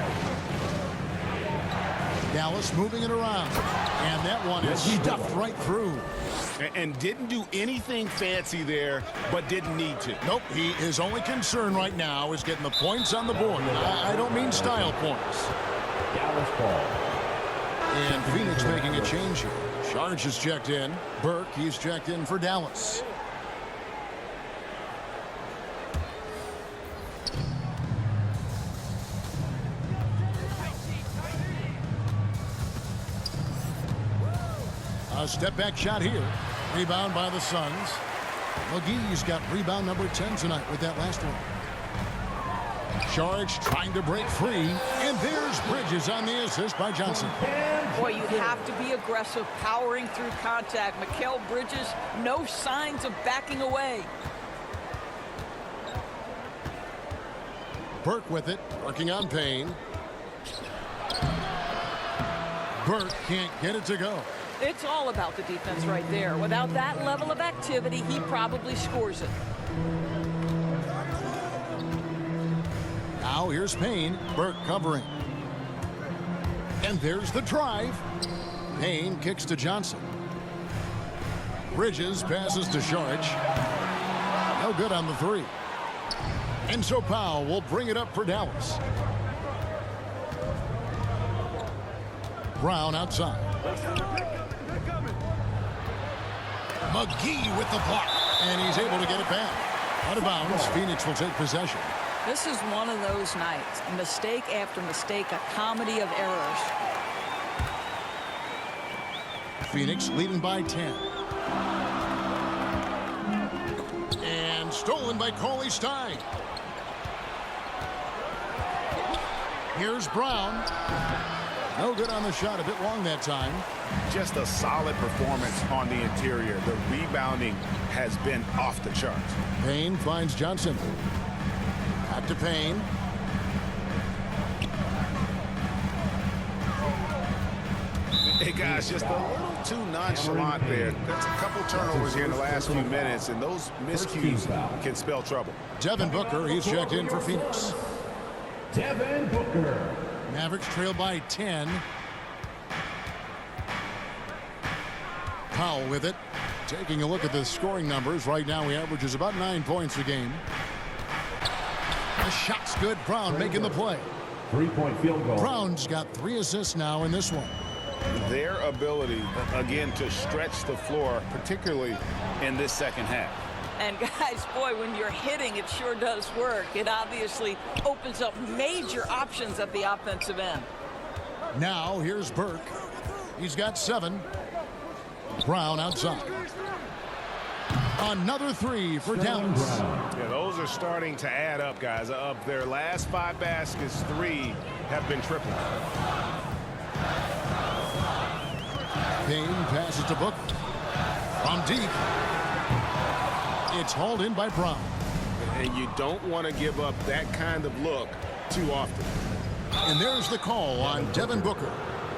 Dallas moving it around. And that one is stuffed right through. And didn't do anything fancy there, but didn't need to. Nope, his only concern right now is getting the points on the board. I don't mean style points. Dallas ball. And Phoenix making a change here. Charge is checked in. Burke, he's checked in for Dallas. A step back shot here. Rebound by the Suns. McGee's got rebound number 10 tonight with that last one. Charge trying to break free. And there's Bridges on the assist by Johnson. Boy, you have to be aggressive, powering through contact. Mikal Bridges, no signs of backing away. Burke with it, working on Payne. Burke can't get it to go. It's all about the defense right there. Without that level of activity, he probably scores it. Now here's Payne. Burke covering. And there's the drive. Payne kicks to Johnson. Bridges passes to Saric. No good on the 3. And so Powell will bring it up for Dallas. Brown outside. McGee with the block. And he's able to get it back. Out of bounds. Phoenix will take possession. This is one of those nights. Mistake after mistake, a comedy of errors. Phoenix leading by 10. And stolen by cauley-stein. Here's Brown. No good on the shot. A bit long that time. Just a solid performance on the interior. The rebounding has been off the charts. Payne finds Johnson. Back to Payne. Hey, guys, just a little too nonchalant there. That's a couple turnovers here in the last few minutes, and those miscues can spell trouble. Devin Booker, he's checked in for Phoenix. Devin Booker. Mavericks trail by 10. Powell with it. Taking a look at the scoring numbers. Right now, he averages about 9 points a game. The shot's good. Brown making the play. 3-point field goal. Brown's got 3 assists now in this one. Their ability, again, to stretch the floor, particularly in this second half. And guys, boy, when you're hitting, it sure does work. It obviously opens up major options at the offensive end. Now here's Burke. He's got 7. Brown outside. Another 3 for Dallas. Yeah, those are starting to add up, guys. Of their last 5 baskets, 3 have been tripled. Payne passes to Booker. From deep. It's hauled in by Brown. And you don't want to give up that kind of look too often. And there's the call on Devin Booker.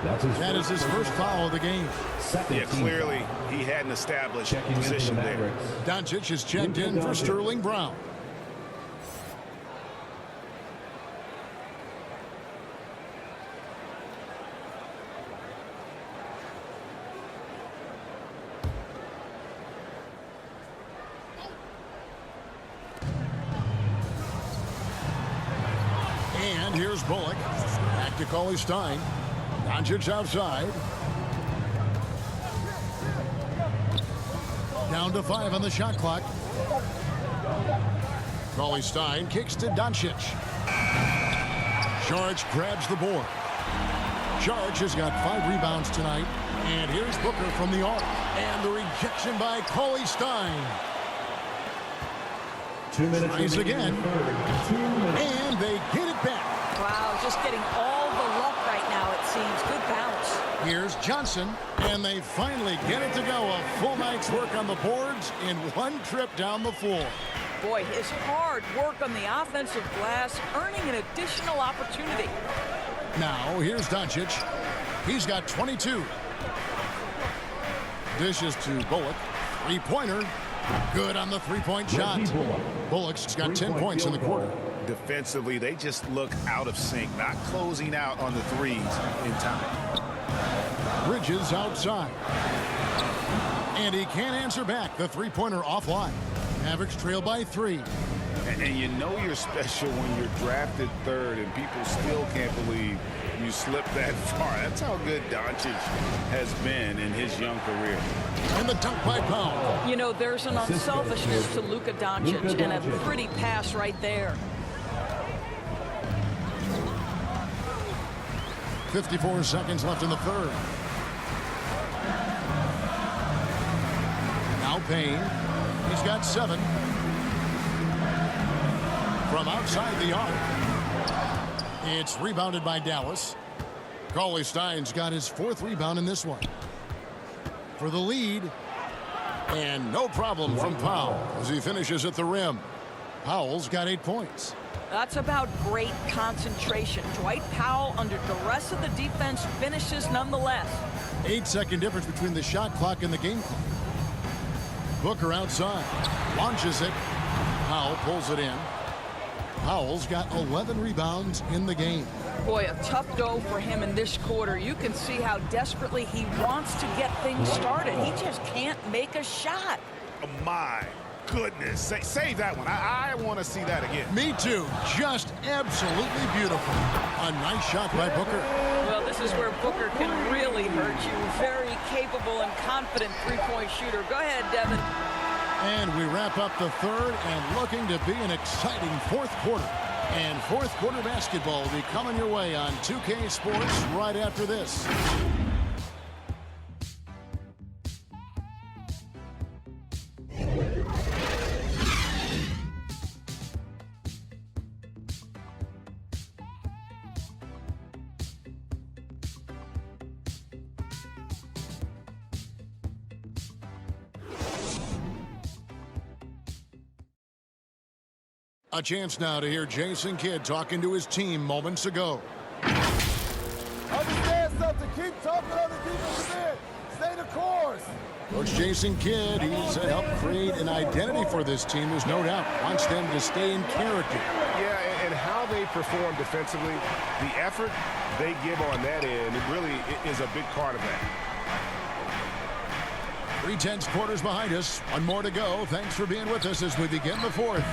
That is his first foul of the game. Yeah, clearly he hadn't established position there. Doncic is checked in for Sterling Brown. And here's Bullock. Back to cauley-stein. Doncic outside. Down to 5 on the shot clock. Cauley-Stein kicks to Doncic. Saric grabs the board. Saric has got 5 rebounds tonight. And here's Booker from the arc. And the rejection by Cauley-Stein. 2 minutes. Tries again. And they get it back. Wow, just getting all the luck right now, it seems. Good bounce. Here's Johnson, and they finally get it to go. A full night's work on the boards in one trip down the floor. Boy, his hard work on the offensive glass, earning an additional opportunity. Now, here's Doncic. He's got 22. Dishes to Bullock. Three-pointer. Good on the three-point shot. Bullock's got 10 points in the quarter. Defensively, they just look out of sync, not closing out on the threes in time. Bridges outside. And he can't answer back. The three-pointer offline. Mavericks trail by 3. And you know you're special when you're drafted 3rd and people still can't believe you slipped that far. That's how good Doncic has been in his young career. And the dunk by Powell. You know, there's an unselfishness to Luka Doncic and a pretty pass right there. 54 seconds left in the third. Now Payne. He's got 7. From outside the arc. It's rebounded by Dallas. Cauley-Stein's got his 4th rebound in this one. For the lead. And no problem from Powell as he finishes at the rim. Powell's got 8 points. That's about great concentration. Dwight Powell, under duress of the defense, finishes nonetheless. 8-second difference between the shot clock and the game clock. Booker outside. Launches it. Powell pulls it in. Powell's got 11 rebounds in the game. Boy, a tough go for him in this quarter. You can see how desperately he wants to get things started. He just can't make a shot. Oh, my goodness. Save that one. I want to see that again. Me too. Just absolutely beautiful. A nice shot by Booker. Well, this is where Booker can really hurt you. Very capable and confident three-point shooter. Go ahead, Devin. And we wrap up the third and looking to be an exciting 4th quarter. And 4th quarter basketball will be coming your way on 2K Sports right after this. A chance now to hear Jason Kidd talking to his team moments ago. Understand something. Keep talking on the defensive end. Stay the course. Coach Jason Kidd, he's helped create an identity for this team. There's no doubt. Wants them to stay in character. Yeah, and how they perform defensively, the effort they give on that end, it really is a big part of that. 3/10 quarters behind us. One more to go. Thanks for being with us as we begin the 4th.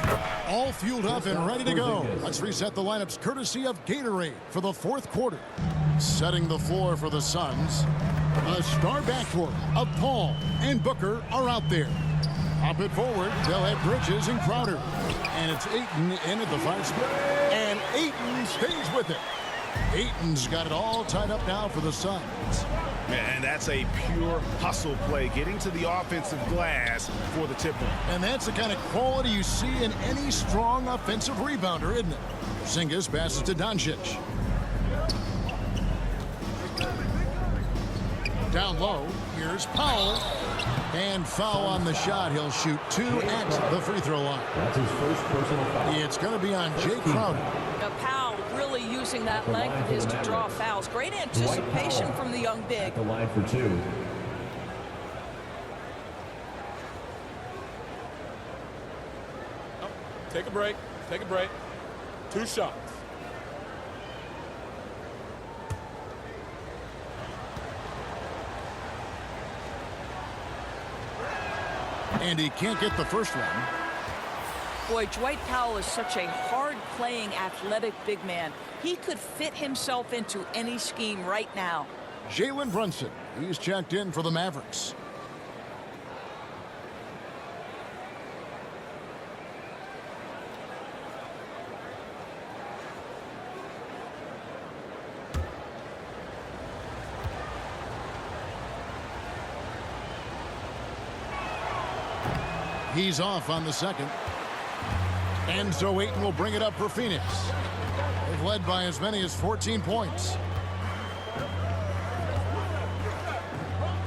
All fueled up and ready to go. Let's reset the lineups courtesy of Gatorade for the 4th quarter. Setting the floor for the Suns. A star backcourt of Paul and Booker are out there. Hop it forward. They'll have Bridges and Crowder. And it's Ayton in at the 5 spot. And Ayton stays with it. Ayton's got it all tied up now for the Suns. And that's a pure hustle play, getting to the offensive glass for the tip-in. And that's the kind of quality you see in any strong offensive rebounder, isn't it? Zingis passes to Doncic. Down low, here's Powell. And foul on the shot. He'll shoot 2 at the free throw line. That's his first personal foul. It's going to be on Jay Crowder. Now, Powell really using that length of his to draw fouls. Great anticipation from the young big. At the line for 2. Oh, take a break. Take a break. 2 shots. And he can't get the first one. Boy, Dwight Powell is such a hard-playing, athletic big man. He could fit himself into any scheme right now. Jalen Brunson, he's checked in for the Mavericks. He's off on the second. And so Ayton will bring it up for Phoenix. They've led by as many as 14 points.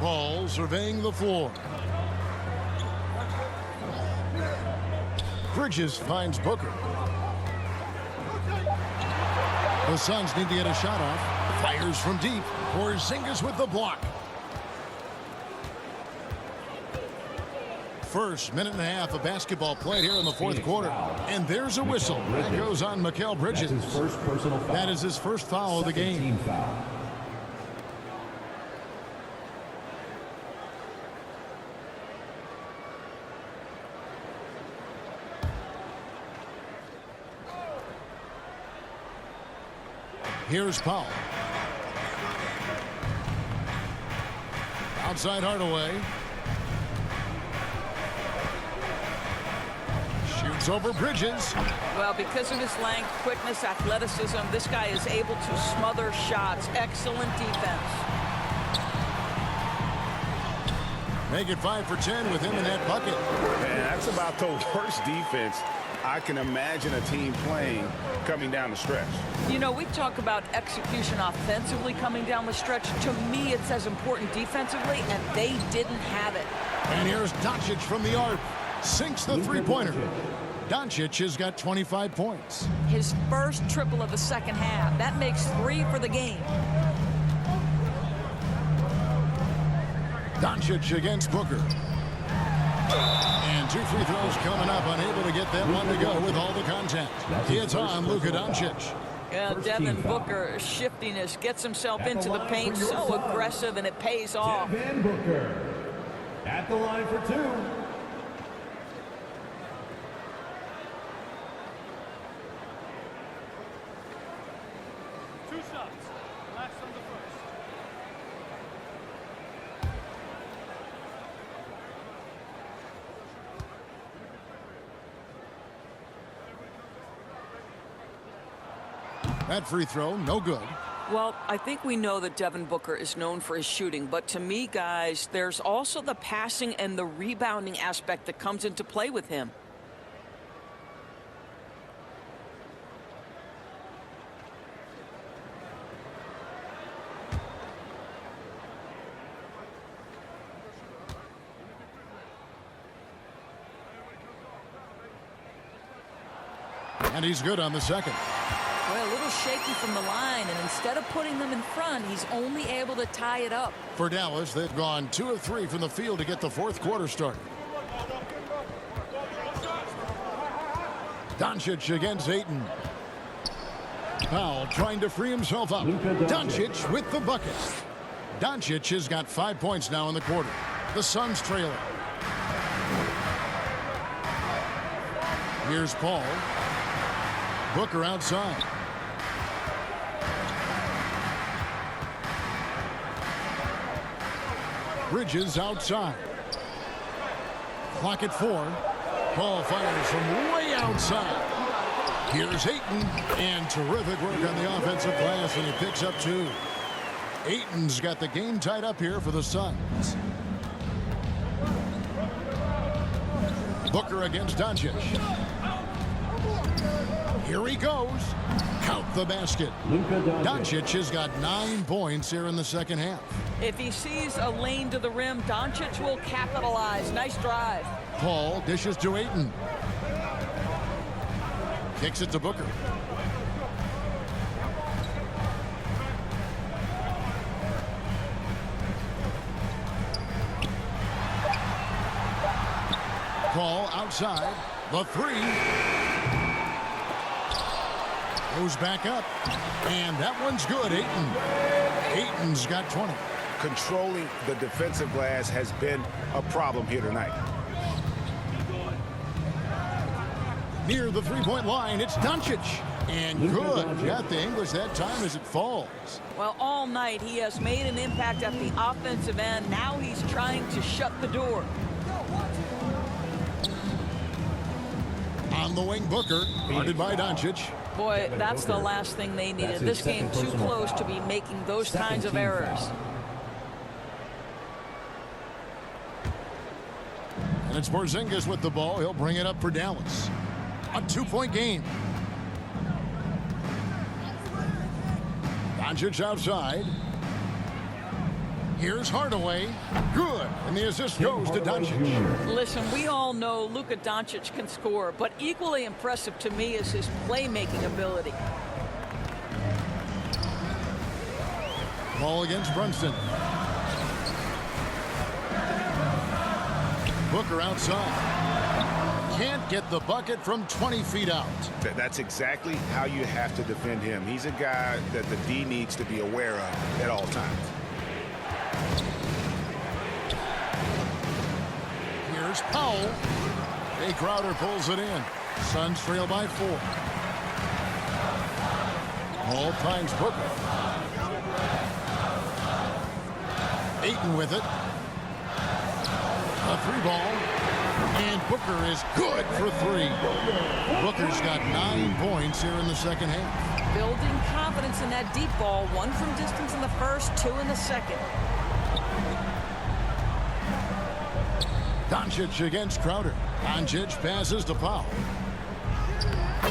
Paul surveying the floor. Bridges finds Booker. The Suns need to get a shot off. Fires from deep. Porzingis with the block. First minute and a half of basketball played here in the fourth quarter. And there's a whistle. That goes on Mikal Bridges. That is his first foul of the game. Here's Powell. Outside Hardaway. Shoots over Bridges. Well, because of his length, quickness, athleticism, this guy is able to smother shots. Excellent defense. Make it 5 for 10 with him in that bucket. Man, that's about the worst defense I can imagine a team playing coming down the stretch. You know, we talk about execution offensively coming down the stretch. To me, it's as important defensively, and they didn't have it. And here's Doncic from the arc. Sinks the three-pointer. Doncic has got 25 points. His first triple of the second half. That makes 3 for the game. Doncic against Booker. And 2 free throws coming up. Unable to get that one to go with all the contact. It's on Luka Doncic. Yeah, Devin Booker, shiftiness, gets himself into the paint. So aggressive, and it pays off. Devin Booker at the line for 2. That free throw, no good. Well, I think we know that Devin Booker is known for his shooting, but to me, guys, there's also the passing and the rebounding aspect that comes into play with him. And he's good on the second. Well, a little shaky from the line, and instead of putting them in front, he's only able to tie it up. For Dallas, they've gone 2 of 3 from the field to get the fourth quarter started. Doncic against Ayton. Powell trying to free himself up. Doncic with the bucket. Doncic has got 5 points now in the quarter. The Suns trailing. Here's Paul. Booker outside. Bridges outside. Clock at 4. Paul fires from way outside. Here's Ayton, and terrific work on the offensive glass, and he picks up 2. Ayton's got the game tied up here for the Suns. Booker against Doncic. Here he goes. Count the basket. Doncic has got 9 points here in the second half. If he sees a lane to the rim, Doncic will capitalize. Nice drive. Paul dishes to Ayton. Kicks it to Booker. Paul outside. The 3. Goes back up. And that one's good, Ayton. Ayton's got 20. Controlling the defensive glass has been a problem here tonight. Near the three-point line, it's Doncic. And good. Got the English that time as it falls. Well, all night he has made an impact at the offensive end. Now he's trying to shut the door. On the wing, Booker, guarded by Doncic. Boy, that's the last thing they needed. This game too close to be making those kinds of errors. And it's Porzingis with the ball. He'll bring it up for Dallas. A two-point game. Doncic outside. Here's Hardaway. Good. And the assist goes to Doncic. Listen, we all know Luka Doncic can score, but equally impressive to me is his playmaking ability. Ball against Brunson. Booker outside. Can't get the bucket from 20 feet out. That's exactly how you have to defend him. He's a guy that the D needs to be aware of at all times. Here's Powell. Jay Crowder pulls it in. Suns trail by 4. Ball finds Booker. Ayton with it. A three ball. And Booker is good for 3. Booker's got 9 points here in the second half. Building confidence in that deep ball. 1 from distance in the first, 2 in the second. Doncic against Crowder. Doncic passes to Powell.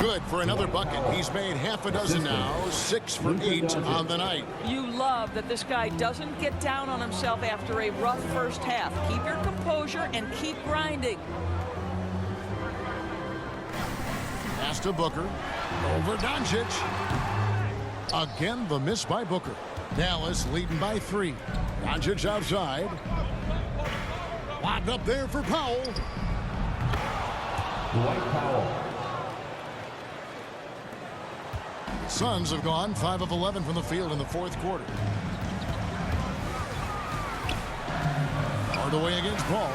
Good for another bucket. He's made half a dozen now. 6 for 8 on the night. You love that this guy doesn't get down on himself after a rough first half. Keep your composure and keep grinding. Pass to Booker. Over Doncic. Again, the miss by Booker. Dallas leading by 3. Doncic outside. Locked up there for Powell. Dwight Powell. Suns have gone 5 of 11 from the field in the fourth quarter. Hardaway against Paul.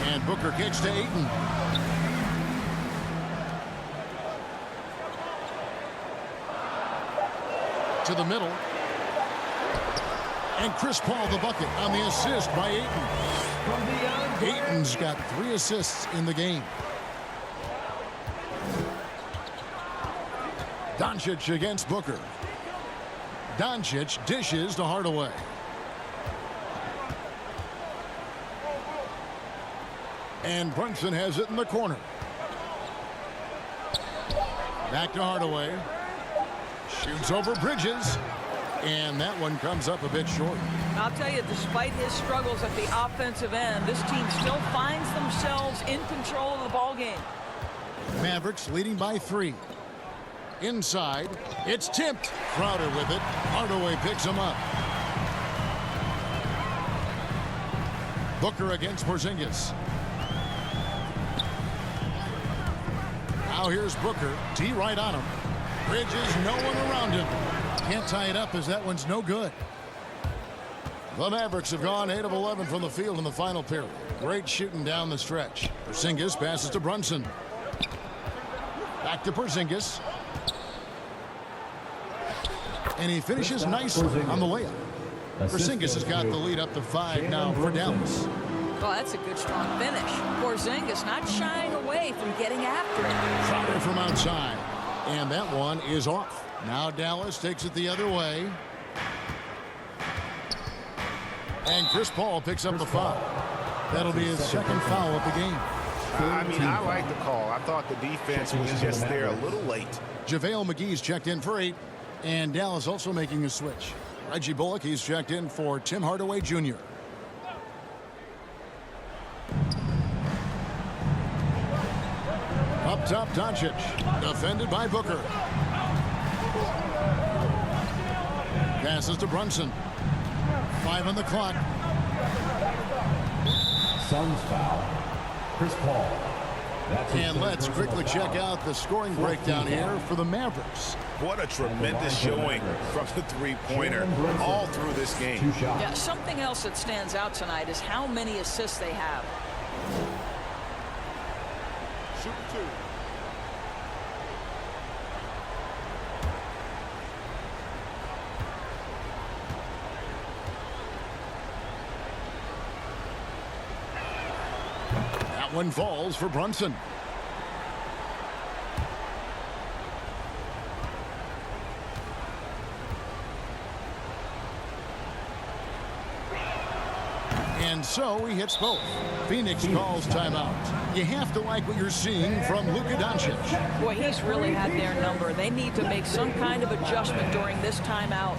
And Booker kicks to Ayton. To the middle. And Chris Paul the bucket on the assist by Ayton. Ayton's got 3 assists in the game. Doncic against Booker. Doncic dishes to Hardaway. And Brunson has it in the corner. Back to Hardaway. Shoots over Bridges. And that one comes up a bit short. I'll tell you, despite his struggles at the offensive end, this team still finds themselves in control of the ball game. Mavericks leading by 3. Inside, it's tipped. Crowder with it. Hardaway picks him up. Booker against Porzingis. Now here's Booker. T right on him. Bridges, no one around him. Can't tie it up as that one's no good. The Mavericks have gone 8 of 11 from the field in the final period. Great shooting down the stretch. Porzingis passes to Brunson. Back to Porzingis. And he finishes nicely on the layup. Porzingis has got the lead up to 5 now for Dallas. Well, that's a good, strong finish. Porzingis not shying away from getting after it. Crowder from outside. And that one is off. Now Dallas takes it the other way. And Chris Paul picks up the foul. That'll be his second foul of the game. I mean, I like the call. I thought the defense was just there a little late. JaVale McGee's checked in for 8. And Dallas also making a switch. Reggie Bullock, he's checked in for Tim Hardaway Jr. Up top, Doncic. Defended by Booker. Passes to Brunson. 5 on the clock. Suns foul. Chris Paul. And let's quickly check out the scoring breakdown here for the Mavericks. What a tremendous showing from the three-pointer all through this game. Yeah, something else that stands out tonight is how many assists they have. shooting 2. That one falls for Brunson. And so he hits both. Phoenix calls timeout. You have to like what you're seeing from Luka Doncic. Boy, he's really had their number. They need to make some kind of adjustment during this timeout.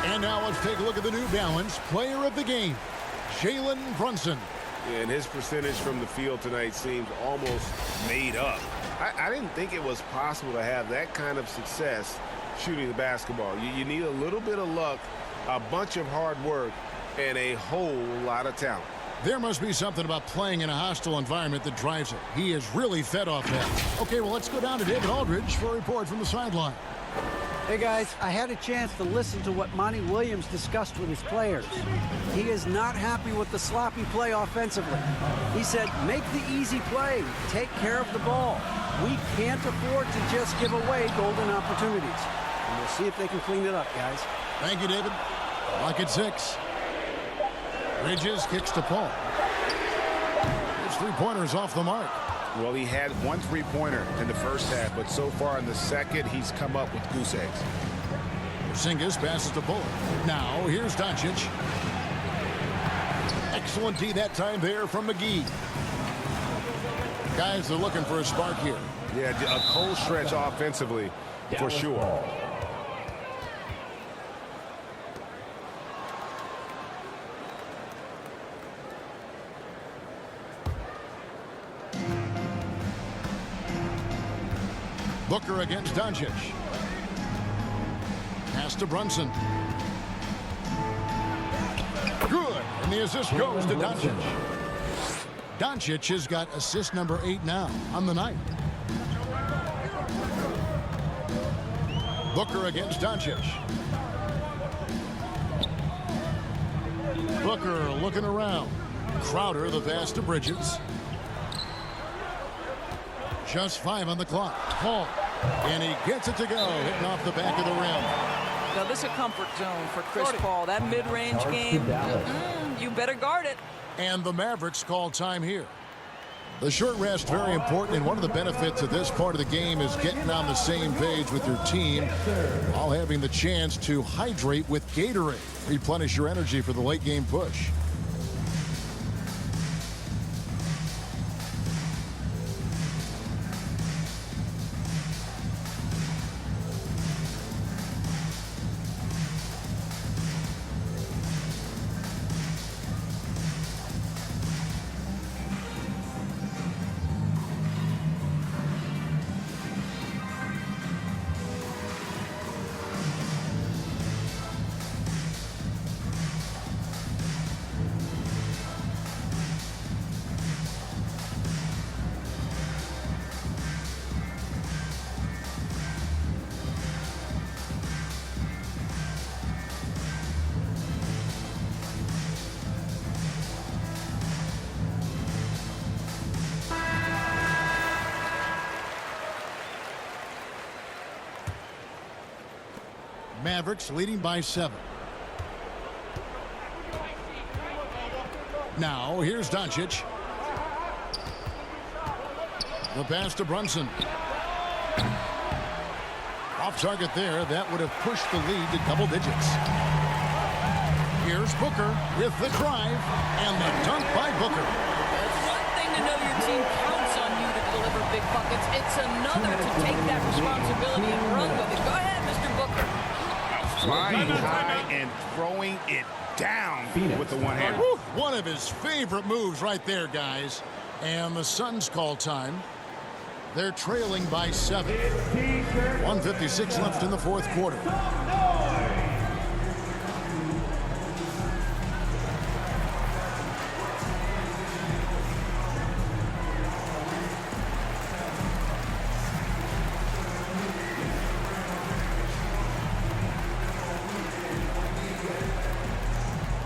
And now let's take a look at the New Balance player of the game, Jalen Brunson. And his percentage from the field tonight seems almost made up. I didn't think it was possible to have that kind of success shooting the basketball. You need a little bit of luck, a bunch of hard work, and a whole lot of talent. There must be something about playing in a hostile environment that drives it. He is really fed off that. Okay, well, let's go down to David Aldridge for a report from the sideline. Hey guys, I had a chance to listen to what Monty Williams discussed with his players. He is not happy with the sloppy play offensively. He said, make the easy play, take care of the ball. We can't afford to just give away golden opportunities. And we'll see if they can clean it up, guys. Thank you, David. Clock at 6. Bridges kicks to Paul. His three-pointer's off the mark. Well, he had one three-pointer in the first half, but so far in the second, he's come up with goose eggs. Porzingis passes to Bullard. Now, here's Doncic. Excellent D that time there from McGee. Guys are looking for a spark here. Yeah, a cold stretch offensively, for sure. Booker against Doncic. Pass to Brunson. Good. And the assist goes to Doncic. Doncic has got assist number 8 now on the night. Booker against Doncic. Booker looking around. Crowder the pass to Bridges. Just 5 on the clock. Paul. And he gets it to go, hitting off the back of the rim. Now, this is a comfort zone for Chris Paul. That mid-range game, you better guard it. And the Mavericks call time here. The short rest, very important, and one of the benefits of this part of the game is getting on the same page with your team while having the chance to hydrate with Gatorade. Replenish your energy for the late game push. Mavericks leading by 7. Now here's Doncic. The pass to Brunson. Off target there. That would have pushed the lead to double digits. Here's Booker with the drive and the dunk by Booker. It's one thing to know your team counts on you to deliver big buckets. It's another to take that responsibility and run with it. Go ahead, Mr. Booker. Flying high and throwing it down with the one hand. One of his favorite moves right there, guys. And the Suns call time. They're trailing by 7. 1:56 left in the fourth quarter.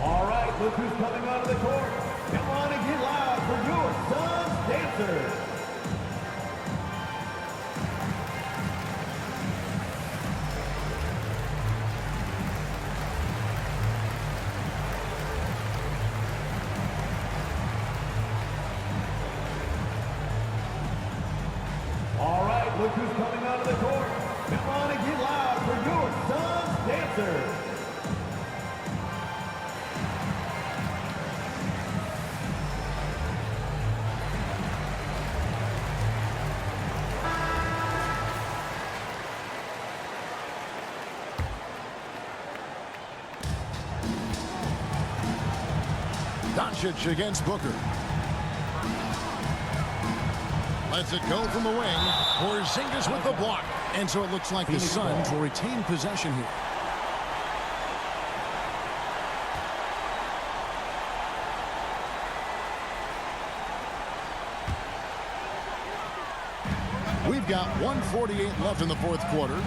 All right, look who's coming onto the court. Come on and get loud for your Suns dancers. All right, look who's coming onto the court. Come on and get loud for your Suns dancers. Doncic against Booker. Lets it go from the wing. Porzingis with the block. And so it looks like the Suns will retain possession here. We've got 1:48 left in the fourth quarter.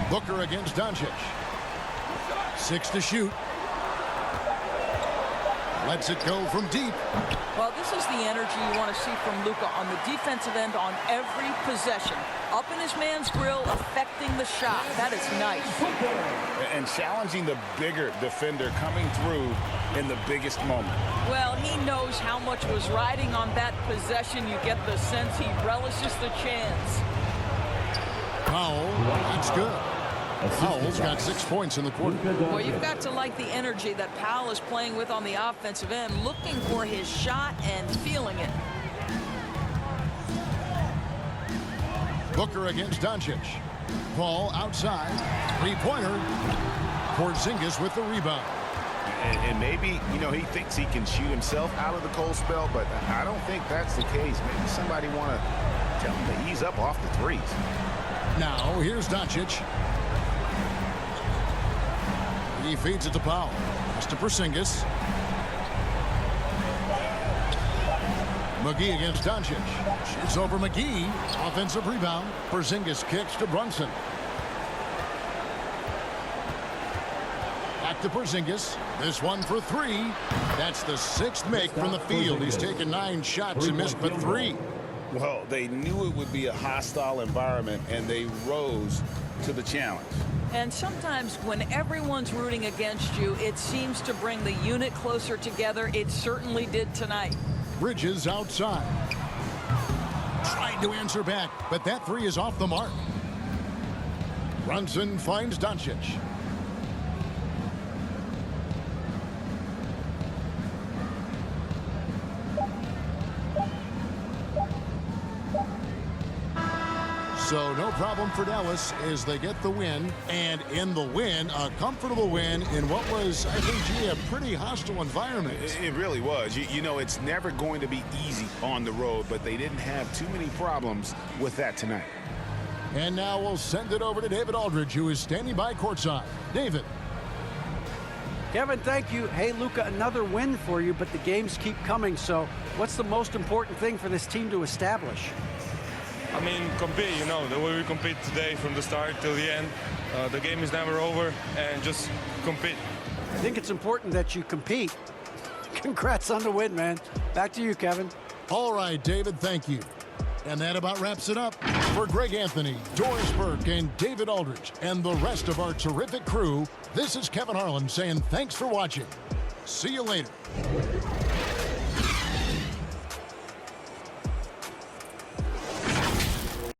Booker against Doncic. 6 to shoot. Lets it go from deep. Well, this is the energy you want to see from Luka on the defensive end on every possession. Up in his man's grill, affecting the shot. That is nice. And challenging the bigger defender coming through in the biggest moment. Well, he knows how much was riding on that possession. You get the sense he relishes the chance. Powell, that's good. Powell's got 6 points in the quarter. Well, you've got to like the energy that Powell is playing with on the offensive end, looking for his shot and feeling it. Booker against Doncic. Ball outside. Three-pointer. Porzingis with the rebound. And maybe, you know, he thinks he can shoot himself out of the cold spell, but I don't think that's the case. Maybe somebody want to tell him to ease up off the threes. Now, here's Doncic. He feeds it to Powell. Pass to Porzingis. McGee against Doncic. Shoots over McGee. Offensive rebound. Porzingis kicks to Brunson. Back to Porzingis. This one for 3. That's the 6th make from the field. He's taken 9 shots and missed but 3. Well, they knew it would be a hostile environment, and they rose to the challenge. And sometimes when everyone's rooting against you, it seems to bring the unit closer together. It certainly did tonight. Bridges outside. Tried to answer back, but that 3 is off the mark. Brunson finds Doncic. So no problem for Dallas as they get the win. And in the win, a comfortable win in what was, I think, a pretty hostile environment. It really was. You know, it's never going to be easy on the road, but they didn't have too many problems with that tonight. And now we'll send it over to David Aldridge, who is standing by courtside. David. Kevin, thank you. Hey, Luka, another win for you, but the games keep coming. So what's the most important thing for this team to establish? I mean, compete, you know, the way we compete today from the start till the end. The game is never over, and just compete. I think it's important that you compete. Congrats on the win, man. Back to you, Kevin. All right, David, thank you. And that about wraps it up. For Greg Anthony, Doris Burke, and David Aldridge, and the rest of our terrific crew, this is Kevin Harlan saying thanks for watching. See you later.